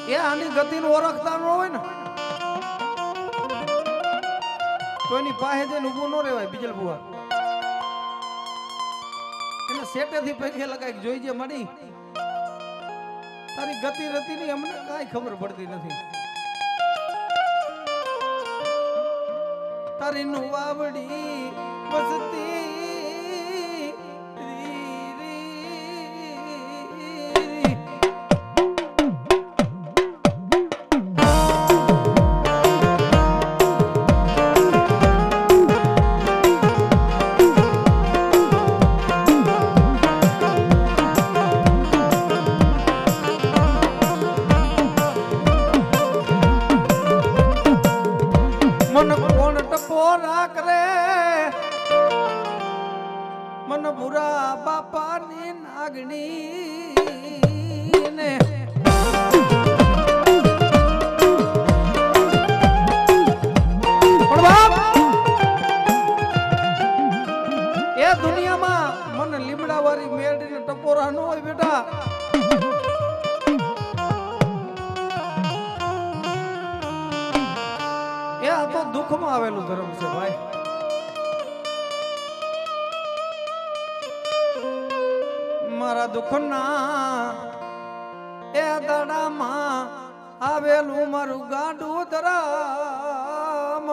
એ આની ગતિનું ઓળખતા ન હોય ને તો એની પાસે જઈને ઊભું ન રહેવાય બીજલ બુઆ એને સેટેથી પૈકે લગાઈ જોઈજે મળી તારી ગતિ રતિની અમને કાંઈ ખબર પડતી નથી તારી નુવાવડી વસતી મન બુરા બાપાની નાગણી ને પણ બાપ એ દુનિયામાં મને લીમડા વાળી મેળડીને ટપોરા ન હોય બેટા એ આ તો દુઃખમાં આવેલું ધર્મ છે ભાઈ મારા દુઃખના એ દડામાં આવેલું મારું ગાંડું ધરામ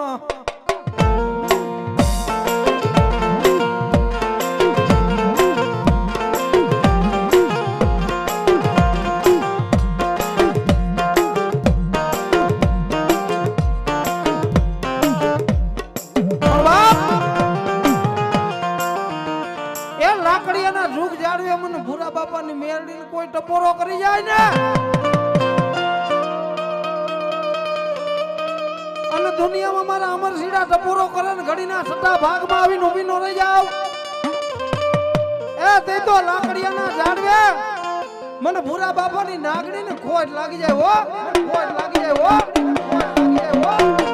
મને ભૂરા બાપાની મેરડી કોઈ ટપોરો કરી જાય ને અને દુનિયામાં મારા અમરસીડા ટપોરો કરે ને ઘડીના સટા ભાગમાં આવીને ઊભી નો રહી જાવ એ તે તો લાકડીયાના ઝાડવે મને ભૂરા બાપાની નાગડી ને ખોટ લાગી જાય હો ખોટ લાગી જાય હો ખોટ લાગી જાય હો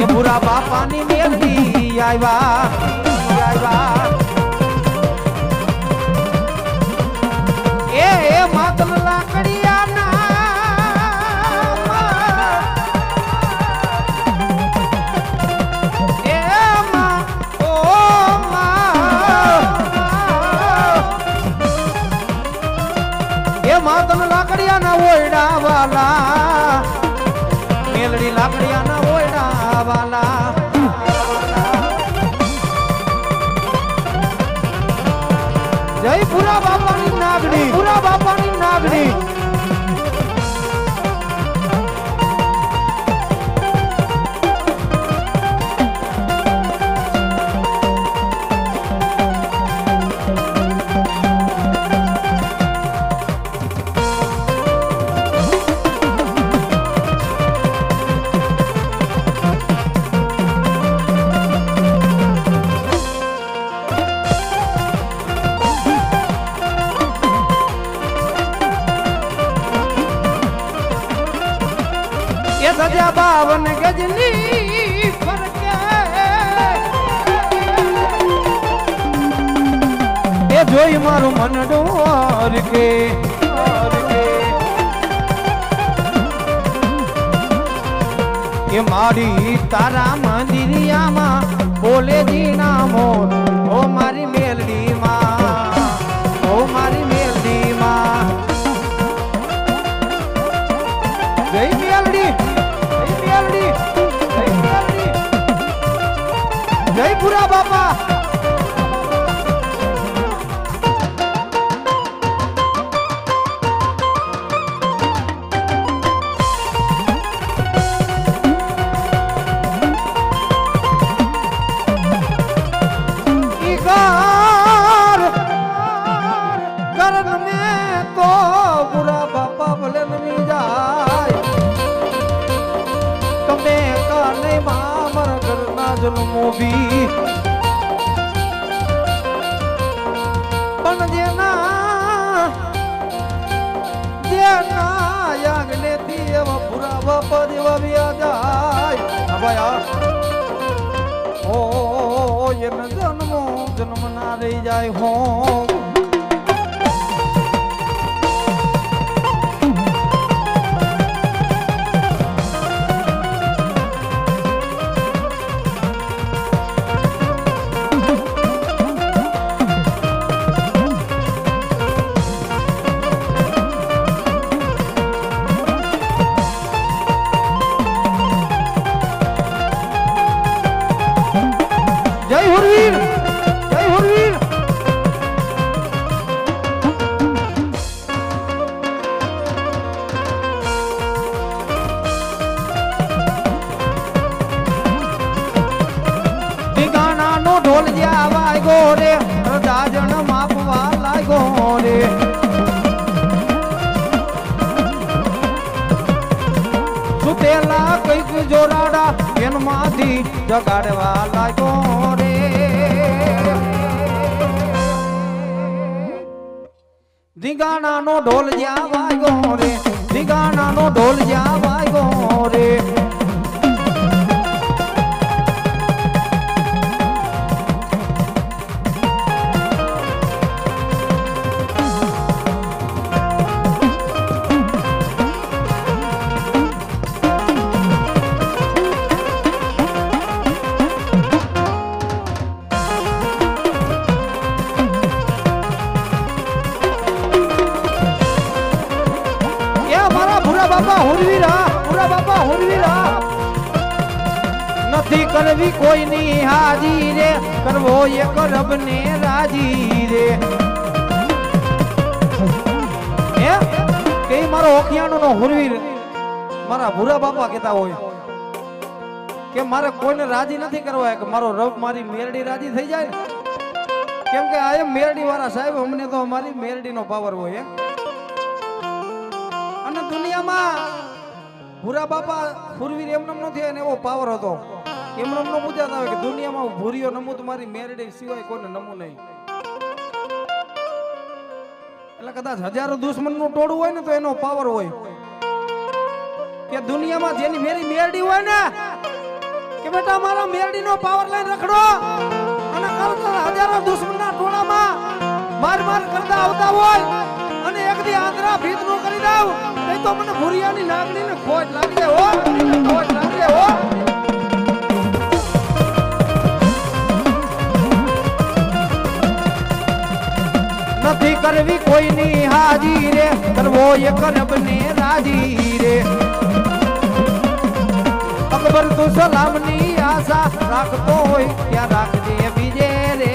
ભૂરા બાપાની મેલડી આવ્યા એ માતલ લાકડીયાના એ માં ઓ એ માતલ લાકડીયાના ઓયડા વાલા મેલડી લાકડીયાના ઓયડા વાલા જય ભૂરા બાપાની નાગડી ભૂરા બાપાની નાગડી સજા 52 ગજની ફરકે એ જોઈ મારું મન ડોર કે એ મારી તારા મંદિરિયામાં બોલે જીના મોર ઓ મારી મેલડી માં ઓ મારી મેલડી માં જય મેલડી જય ભૂરા બાપા નમે તો બુરા બાપા ભલે નમી જાય તમે કાને મામર ઘરના જન્મો બી પણ જેના યાગને થી એવા બુરા બાપા દેવા વ્યા જાય ભાઈ ઓ એમ જન્મ ના રહી જાય હો જય હુરવીર જય હુરવીર ગાના નો ઢોલ જ્યાં વાગ્યો રે દાજણ માપવા લાગ્યો રે સુતેલા કઈક જોરાડા એનમાંથી જગાડવા લાગ્યો રે ધીગાણા નો ઢોલ જ્યાં વાગ્યો રે ધીગાણા નો ઢોલ જ્યાં વાગ્યો રે બાપા હુરવીરા નથી કરવી કોઈની હાજી રે કરવો એક રબને રાજી રે હે કે મારો ઓખિયાનો નો હુરવીર મારા ભૂરા બાપા કહેતા હોય કે મારે કોઈને રાજી નથી કરવા કે મારો રબ મારી મેરડી રાજી થઈ જાય કેમ કે આ મેરડી વાળા સાહેબ અમને તો અમારી મેરડીનો પાવર હોય અને દુનિયામાં ભૂરા બાપા ફુરવીર એમનેમ નથી અને એવો પાવર હતો એમનેમ નો મુજાત આવે કે દુનિયામાં ભૂરીઓ નમું તો મારી મેરડી સિવાય કોઈને નમું નહીં એટલે કદાચ હજારો દુશ્મનનું ટોળું હોય ને તો એનો પાવર હોય કે દુનિયામાં જેની મેરી મેરડી હોય ને કે બેટા મારા મેરડીનો પાવર લઈને રખડો અને હજારો દુશ્મનના ટોળામાં માર માર કરતા આવતા હોય અને એક દી આંધળા ભીતનું કરી દઉં નહીં તો મને ભૂરિયાની લાગણીને ખોટ લાગી જાય હો ખોટ લાગી જાય હો નથી કરવી કોઈની હાજી રે કરવો એક રબને રાજી રે અકબર તું સલામની આશા રાખતો હોય ત્યાં રાખજે બીજે રે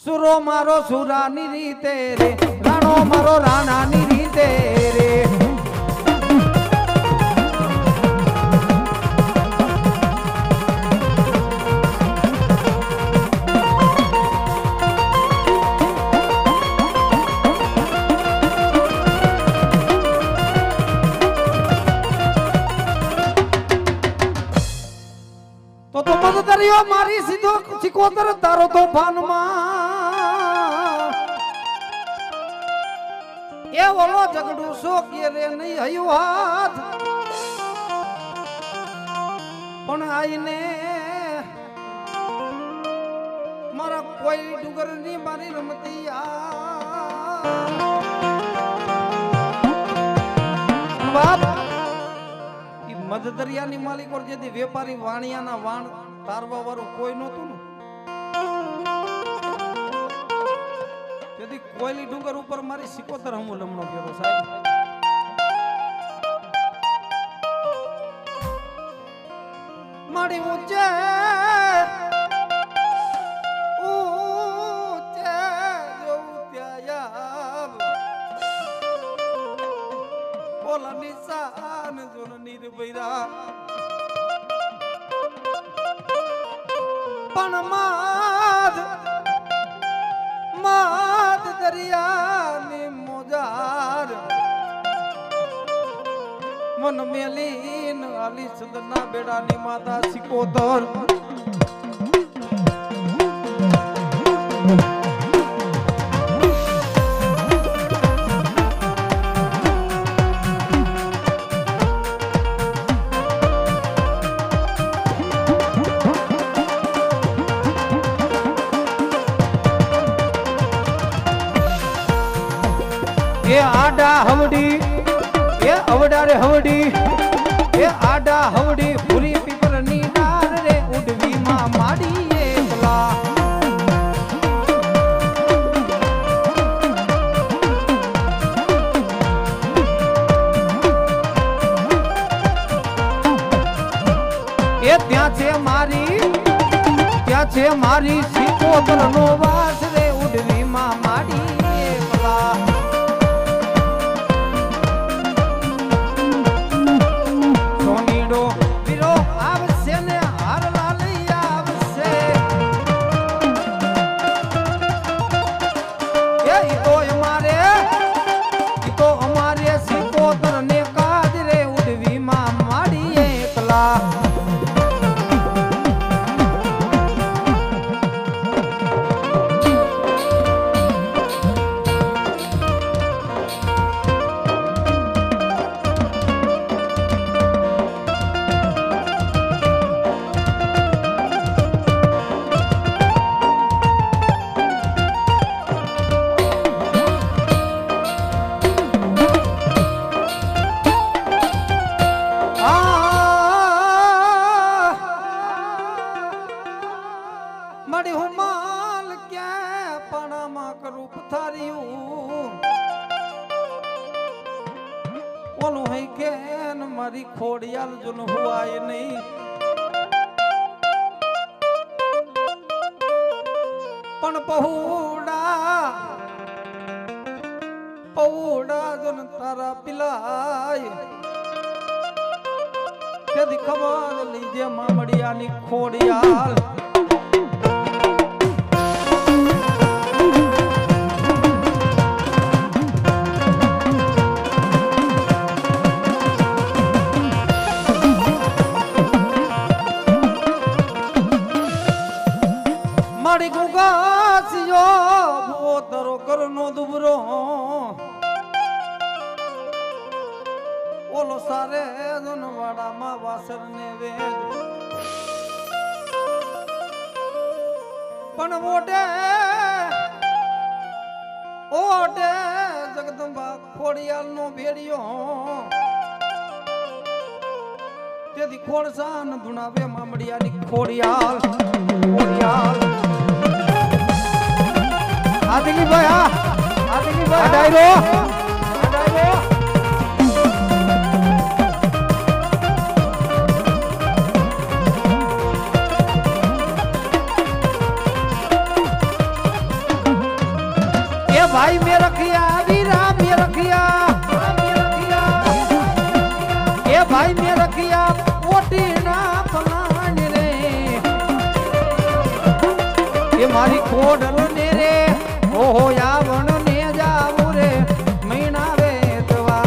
સુરો મારો સુરાની રીતે રે રાણો મારો રાણાની રીતે રે તો મત દરિયો મારી સીધો સિકોતર તારો તોફાનમાં એ ઓલો ઝઘડું સો કે રે નહીં હયું હાથ પણ આઈને મારા કોઈ ડુંગર ની મારી રમતી બાપ મધ દરિયાની માલિક ઓર જેથી વેપારી વાણિયાના વાણ તારવા વાળું કોઈ નહોતું ને જેથી કોયલી ડુંગર ઉપર મારી સિકોતર હમું લમણો ગયો સાહેબ મારી ઊંચે ઊંચે જોઉં ત્યાં બોલા નિશાન જોન નિર્ભયરા પણ માદ દરિયાની મોજાર મન મેલીન આલી સદના બેડાની માતા સિકોતર એ આડા હવડી એ અવડા રે હવડી એ આડા હવડી પૂરી પીપરની ડાર રે ઉડવી માં માડી એકલા એ ત્યાં છે મારી સિકોતર નો વાસ રે ઉડવી માં માડી એકલા મળી હું માલ ક્યાં પાણામાં કરું પથાર્યું ઓલું હઈ કેન મારી ખોડિયાલ જુન હુઆય નહીં પણ પહુડા જન તારા પિલાય તેથી ખબર લીજે મામડિયાની ખોડિયાલ મારી ગુગાસિયો ભૂવો તરો કરનો દુબરો ઓલો સારે જનવાડામાં વાસર ને વેદ પણ ઓડે જગદંબા ખોડિયાલ નો ભેડિયો તેથી ખોડસાન ધુણાવે મામડિયાની ખોડિયાલ આદિલી ભાઈ ડાયરો भाई में रखिया वीरा में रखिया ए भाई में रखिया ओटी ना फलान रे ये मारी कोडल ने रे ओहो यावण ने जाऊ रे महीना वेतवा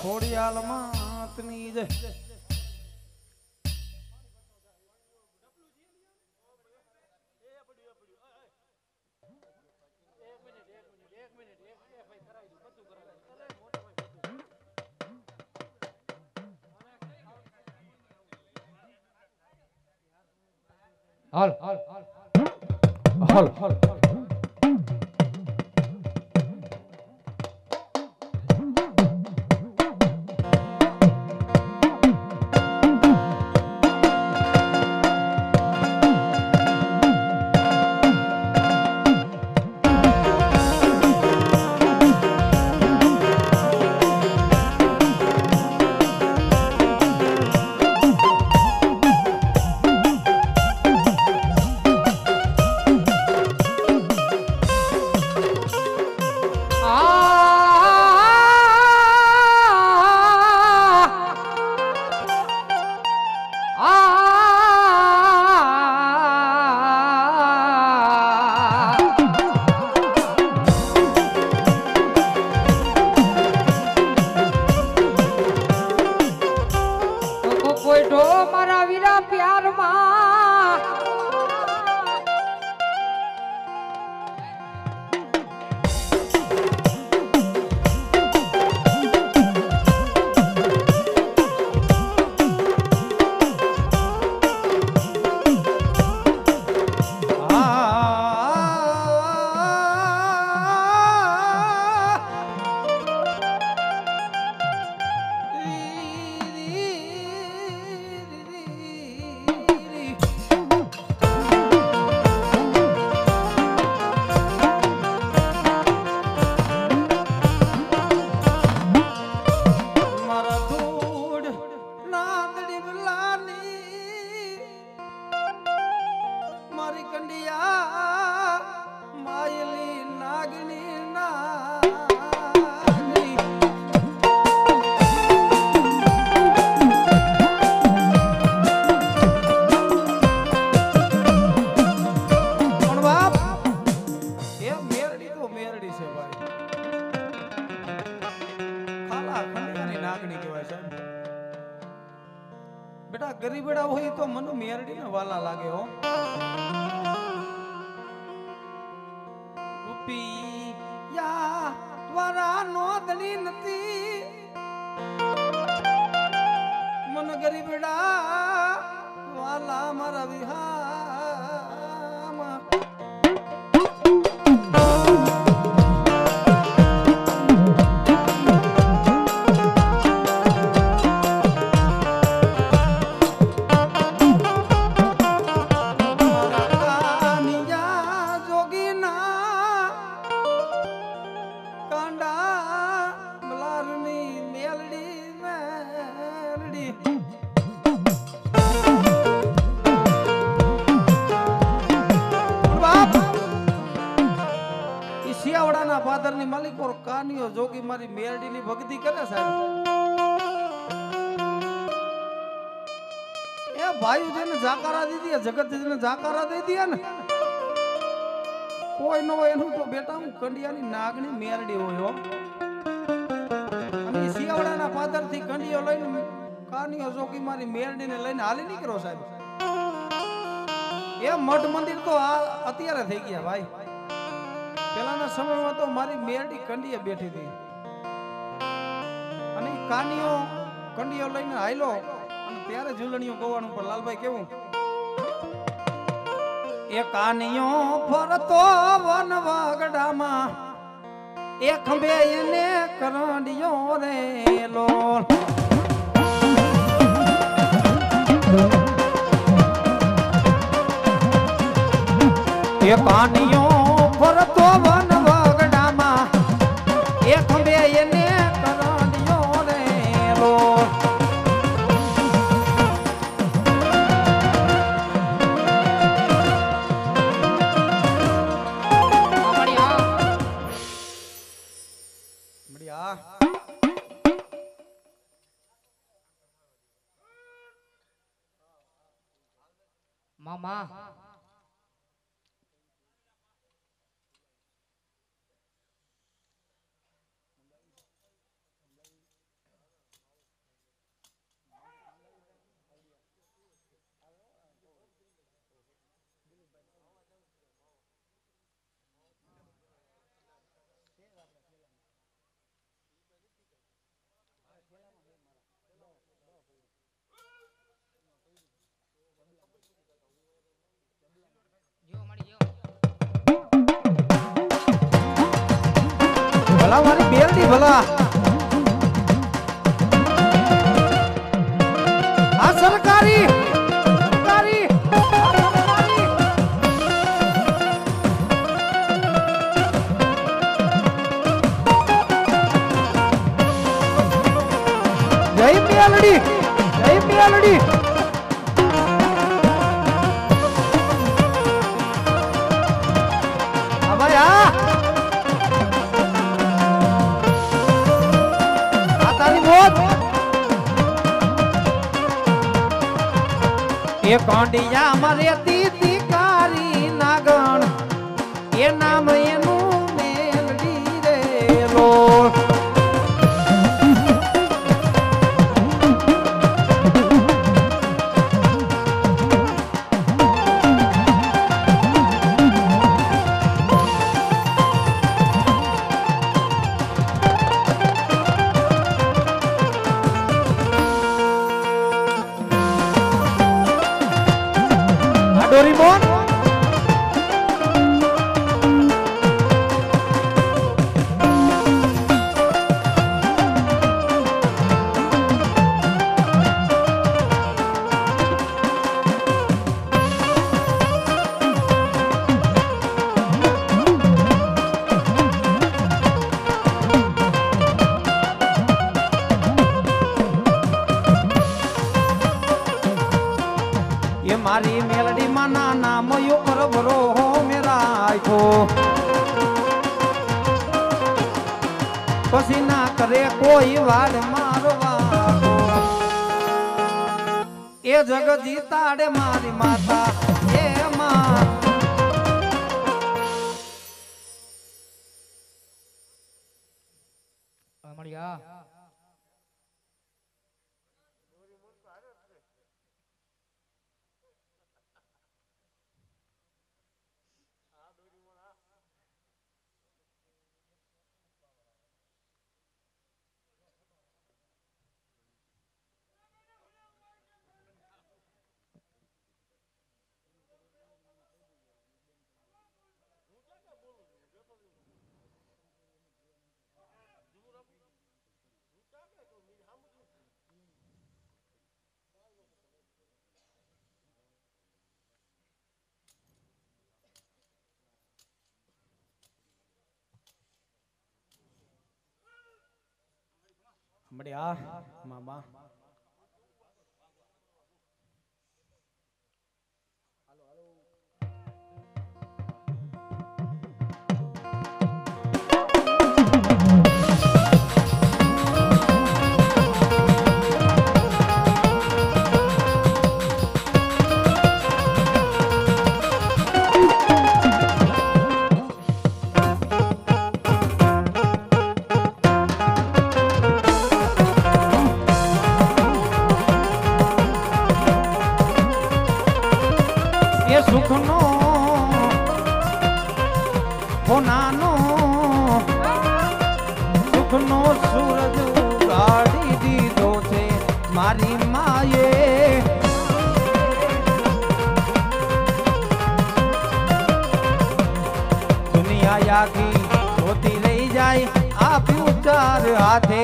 ખોડિયાલ માતની જય હાલ બેટા ગરીબડા હોય તો મને મેરડીને વાલા લાગે હો. રૂપિયા વારા નોંધણી નથી મન ગરીબડા વાલા મારા વિહામાં. પાદરની માલિક ઓર કાનિયો જોગી મારી મેરડીની ભક્તિ કરે સાહેબ. એ ભાઈ જેને જાકારા દીધી જગત જેને જાકારા દઈ દીયા ને કોઈ નો હોય એનું તો બેટા હું કંડિયાની નાગની મેરડી હોય હો. અને શિયાવડાના પાદરથી કંડિયો લઈને કાનિયો જોગી મારી મેરડીને લઈને હાલી નીકળો સાહેબ. એ મઠ મંદિર તો અત્યારે થઈ ગયા ભાઈ. પેલાના સમયમાં તો મારી મેરડી કંડીએ બેઠી હતી અને કાનિયો કંડીઓ લઈને હાયલો અને ત્યારે ઝૂલણીઓ ગવાનું પર લાલભાઈ કેવું એ કાનિયો ફરતો વન વાગડામાં એ ખંભે એને કરંડિયો રેલો એ કાનિયો ફરતો વન વગડામાં એ ખંભે એને કરંડિયો રેલો. મામા ભલા મારી બેરડી ભલા આ સરકારી જય મેલડી જય મેલડી. હા ભાઈ હા એ કોંડિયા મારે દીદી કારી નાગણ એ નામ એનું મેલડી રેલો. ડોરીમોન ये मारी मेलडी माना नाम यो करवरो हो मेरा आखो पसी ना करे कोई वाड मारवा ए जग जीताड़े मारी माता ए मां મળ્યા મળ્યા મામા સુખનો હોનાનો સુખનો સૂરજ ઉગાડી દીધો છે મારી માએ દુનિયા આખી જોતી રહી જાય આપ્યું ચાર હાથે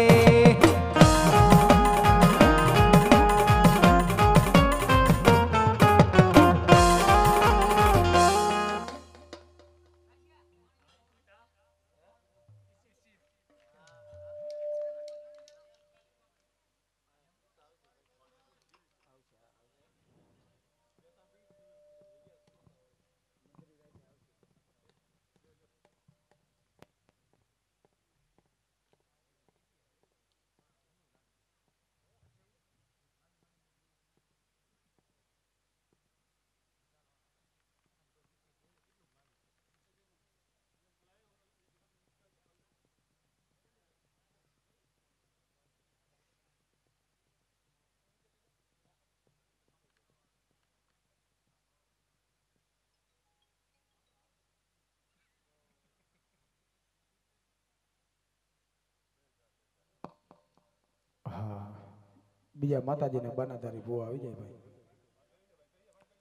બીજા માતાજીને બાનાધારી ભૂવા આવી જાય ભાઈ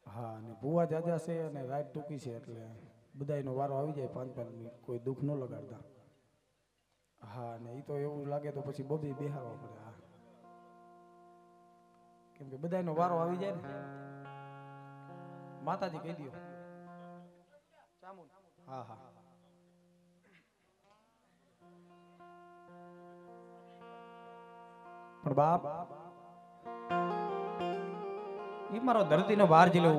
હા અને ભૂવા જાજા છે અને રાત ટૂંકી છે એટલે બધાયનો વારો આવી જાય 5-5 મિનિટ કોઈ દુઃખ ન લગાડતા હા ને એ તો એવું લાગે તો પછી બબી બેહારવા પડે હા કેમ કે બધાયનો વારો આવી જાય ને માતાજી કહી દો હા હા પણ બાપ ઈ મારો ધરતીનો બહાર જિલ્લો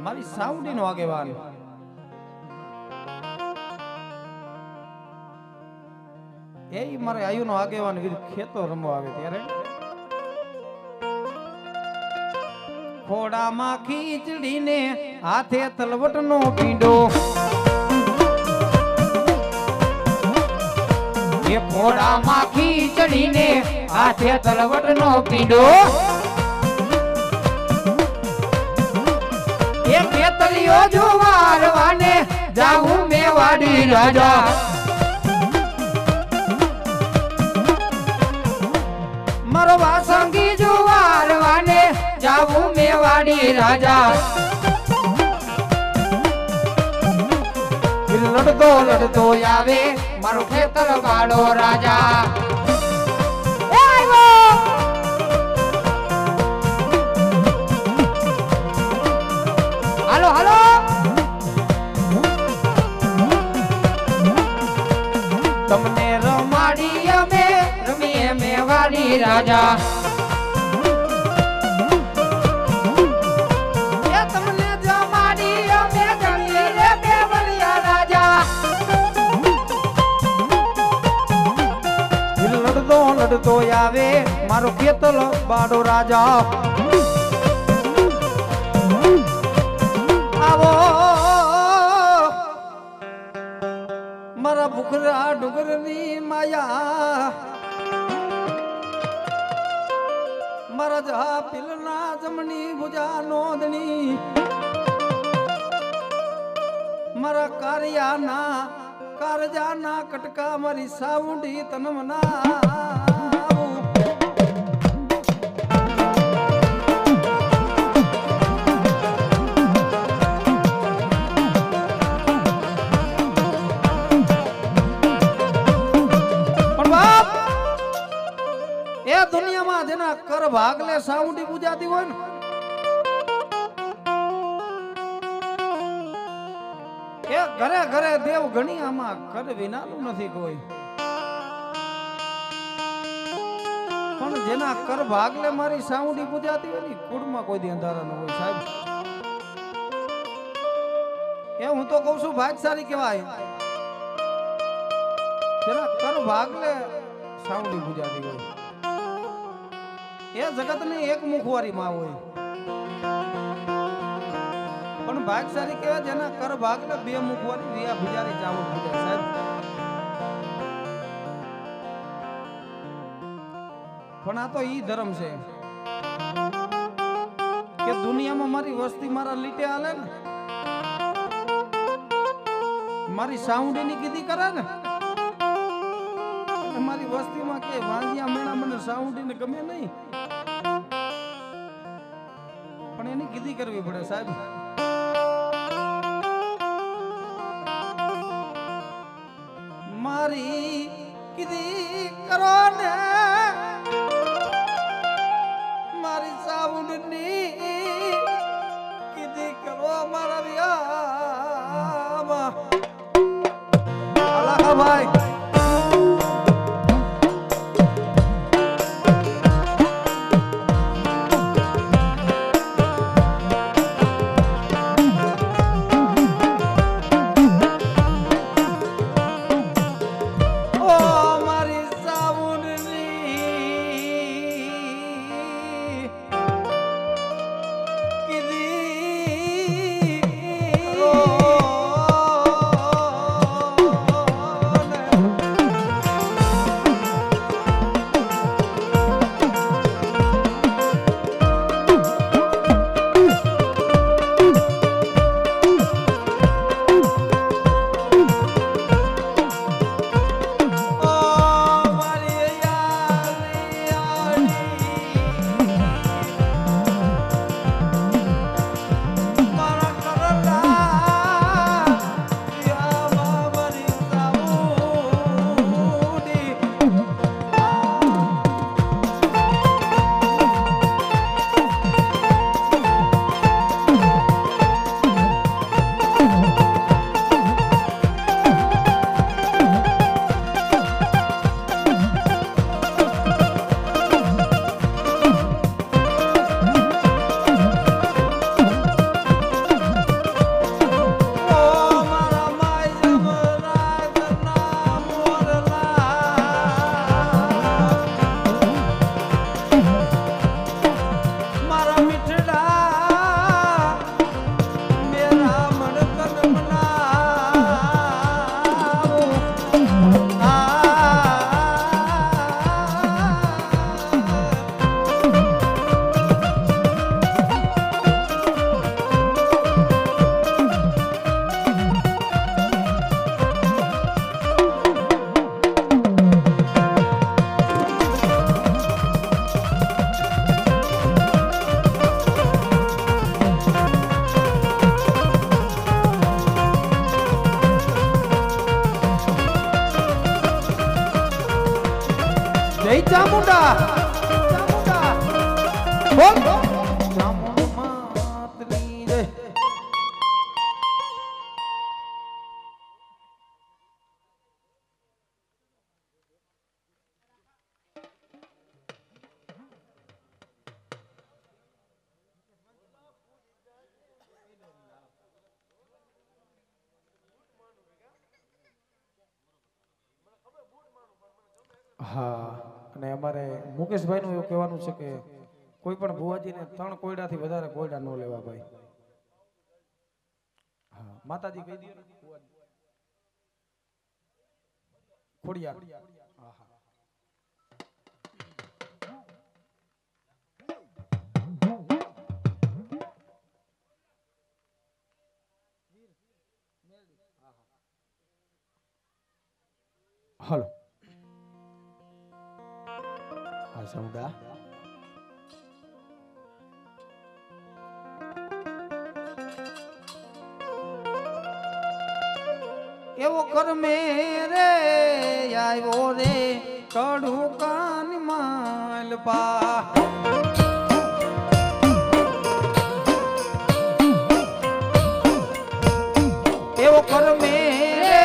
મારી સાઉન્ડીનો આગેવાન એ મારે આયુનો આગેવાન વીર ખેતો રમવા આવે ત્યારે ખોડામાં ખીચડીને હાથે તલવટનો પીંડો એ ખોડામાં ખીચડીને હાથે તલવટનો પીંડો એ કેતલીઓ જુવારવાને જાવું મેવાડી રાજા મારો વાસંગી જુવારવાને જાવું મેવાડી રાજા લડતો લડતો આવે મારો ખેતર વાળો રાજા હાલો હાલો તમને રમાડી અમે રમીએ મેવાડી રાજા તમને જમાડી અમે જમીએ રે મેવાડિયા રાજા લડતો લડતો આવે મારો ખેતર બાડો રાજા આવો મારા ભૂખરા ડુંગરની માયા મારા જા પિલના જમણી ભુજા નોંધણી મારા કારિયાના કારજાના કટકા મારી સાઉન્ડી તનમના દુનિયામાં જેના કર ભાગલે સાઉન્ડી પૂજાતી હોય ને એ ઘરે ઘરે દેવ ઘણી આમાં કર વિનાનું નથી કોઈ પણ જેના કર ભાગલે મારી સાઉન્ડી પૂજાતી હોય ને કુળમાં કોઈ દી અંધારા ન હોય સાહેબ. એ હું તો કહું છું ભાગશાળી કહેવાય જેના કર ભાગલે સાઉન્ડી પૂજાતી હોય. એ જગતની એક મુખવારી માં હોય. પણ ભાગશાળી કહેવાય જેના કર ભાગલે બે મુખવારી વિયા પૂજારી ચાવલ પૂજાય સાહેબ. પણ આ તો ઈ ધર્મ છે કે દુનિયામાં મારી વસ્તી મારા લીટે હાલે ને મારી સાઉન્ડીની કીધી કરે ને મારી વસ્તીમાં કે વાંજિયા મેણા મને સાઉન્ડીને ગમે નહીં પણ એની કીધી કરવી પડે સાહેબ. મારી કીધી કરો ને મારી સાઉન્ડની કીધી કરો મારા વિયામાં અલા ભાઈ જય ચામુંડા ચામુંડા બોલ ચામુંડા માતની રે. હા અને અમારે મુકેશભાઈ નું એવું કહેવાનું છે કે કોઈ પણ ભુવાજીને 3 કોયડાથી વધારે કોયડા ન લેવા ભાઈ. હા માતાજી કહી દો ખોડિયાર. હા હા હાલો સાઉન્ડા એવો કર મેરે આવ્યો રે કડું કાન માલપા એવો કર મેરે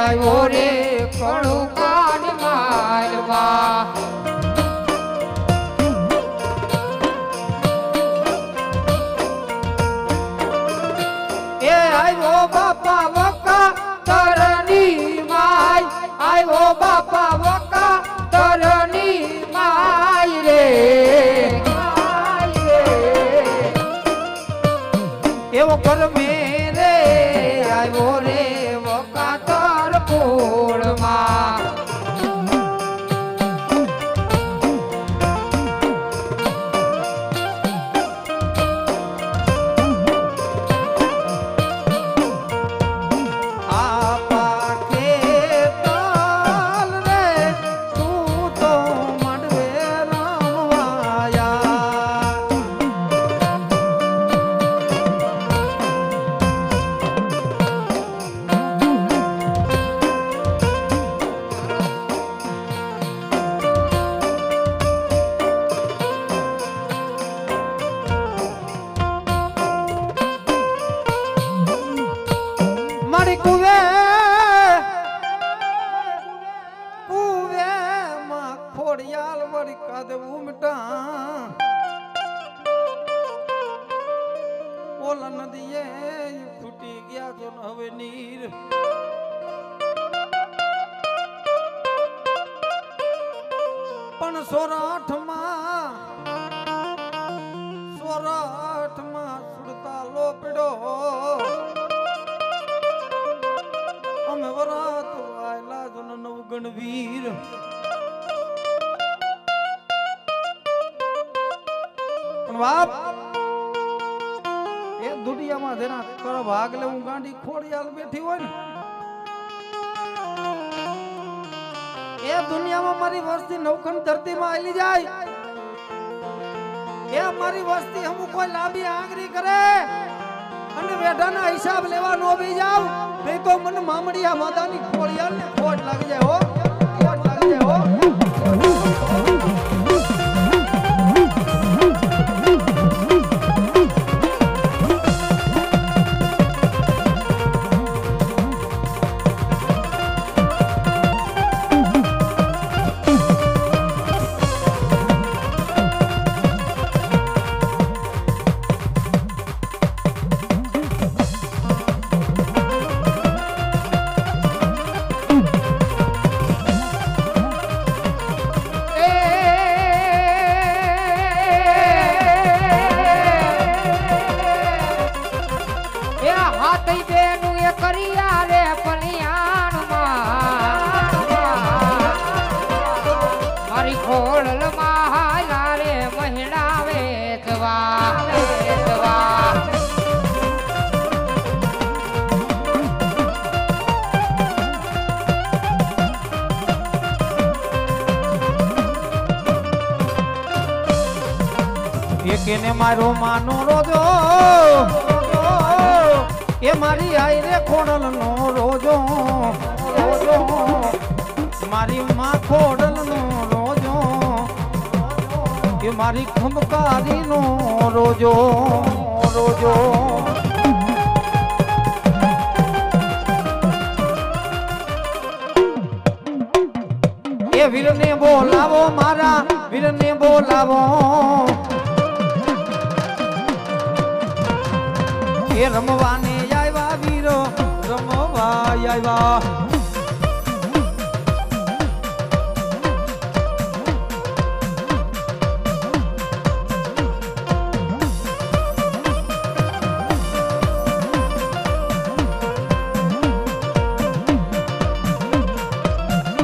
આવ્યો રે કડું કાન માલપા ખોડિયાલ વળી કાદે ઉમટા ઓલા નદીએ ફૂટી ગયા તો હવે નીર પણ સોરાઠમાં સુડતા લોપડો અમે વરાત આયલા જન નવગણ વીર પણ બાપ એ દુનિયામાં જેના કર ભાગ લેવું ગાંડી ખોડિયાલ બેઠી હોય ને એ દુનિયામાં મારી વસ્તી નવખંડ ધરતીમાં આલી જાય એ મારી વસ્તી હમુ કોઈ લાંબી આંગળી કરે અને વેઢાના હિસાબ લેવા નો બી જાવ નહીં તો મને મામડિયા માતાની ખોડિયાલ ને ખોટ લાગી જાય હો ખોટ લાગી જાય હો કેને મારો માનો રોજો એ મારી આઈ રે ખોડલ નો રોજો રોજો મારી માં ખોડલ નો રોજો એ મારી ખંભકારી નો રોજો રોજો એ વીરને બોલાવો મારા વીરને બોલાવો એ રમવાને આવ્યા વીરો રમવા આવ્યા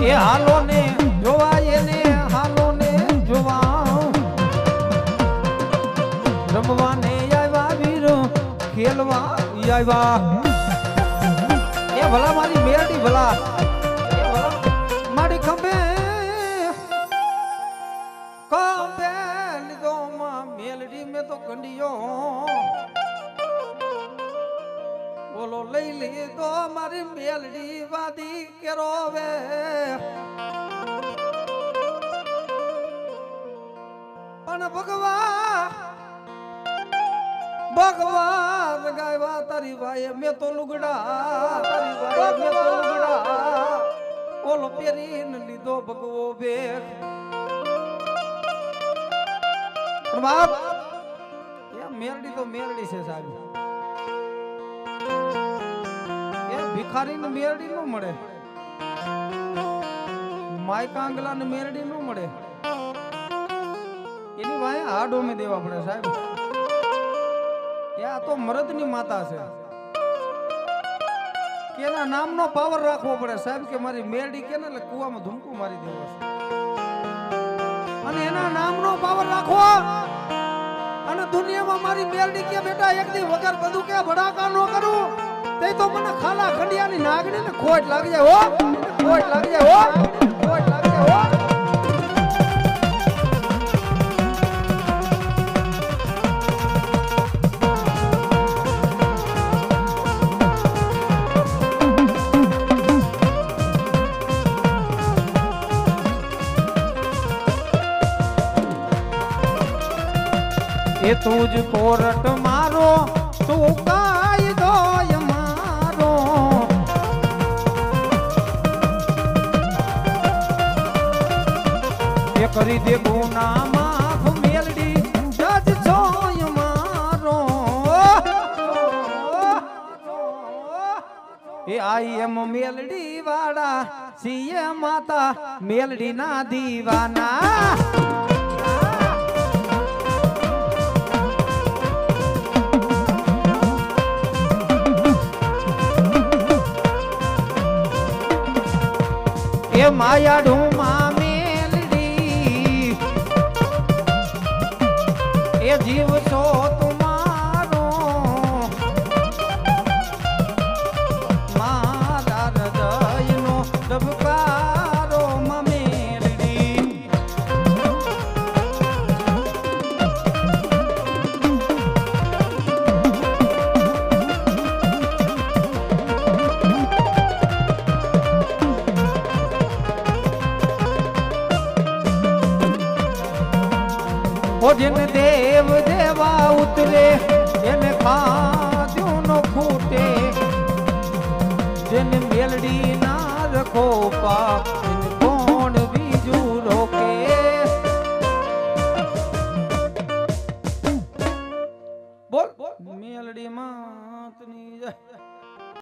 એ હાલો ને જોવા એને હાલો ને જોવા રમવાને આવ્યા વીરો ખેલવા આવ્યા એ ભલા મારી મેરડી ભલા મારી ખંભે ખંભે લીધો માં મેલડી મેં તો કંડિયો બોલો લઈ લીધો મારી મેલડી વાદી કેરો વે પણ ભગવાન ગાયવા તારી ભાઈ મેં તો લુગડા તારી ભાઈ મેં તો લુગડા ઓલો પહેરીને લીધો ભગવો બેગ પણ બાપ એ મેરડી તો મેરડી છે સાહેબ એ ભિખારી ને મેરડી નો મળે માય કાંગલા ને મેરડી નો મળે એની ભાઈ હાડો મેં દેવા પડે સાહેબ આ તો મરદની માતા છે કે એના નામનો પાવર રાખવો પડે સાહેબ કે મારી મેરડી કે ને એટલે કુવામાં ધૂમકું મારી દેવો છે અને એના નામનો પાવર રાખવો અને દુનિયામાં મારી મેરડી કે બેટા એક દી વગર બધું કે ભડાકા નો કરું તે તો મને ખાલા ખંડિયાની નાગણી ને ખોટ લાગી જાય હો ખોટ લાગી જાય હો ખોટ લાગી જાય હો એ તુજ કોરટ મારો તું કાયદો મારો એ કરી દે ગુના માફ મેલડી જજ સોય મારો એ આઈ એમ મેલડી વાળા સીએ માતા મેલડી ના દીવાના એ માયા ઢૂમા મેલડી એ જીવ છો તુમારો મારા હૃદયનો ધબકારો માં મેલડી જેને દેવ દેવા ઉતરે એને ખાધ્યું નો ફૂટે જેને મેલડી ના રખો પાપ એને કોણ બીજું રોકે બોલ મેલડી માતની જય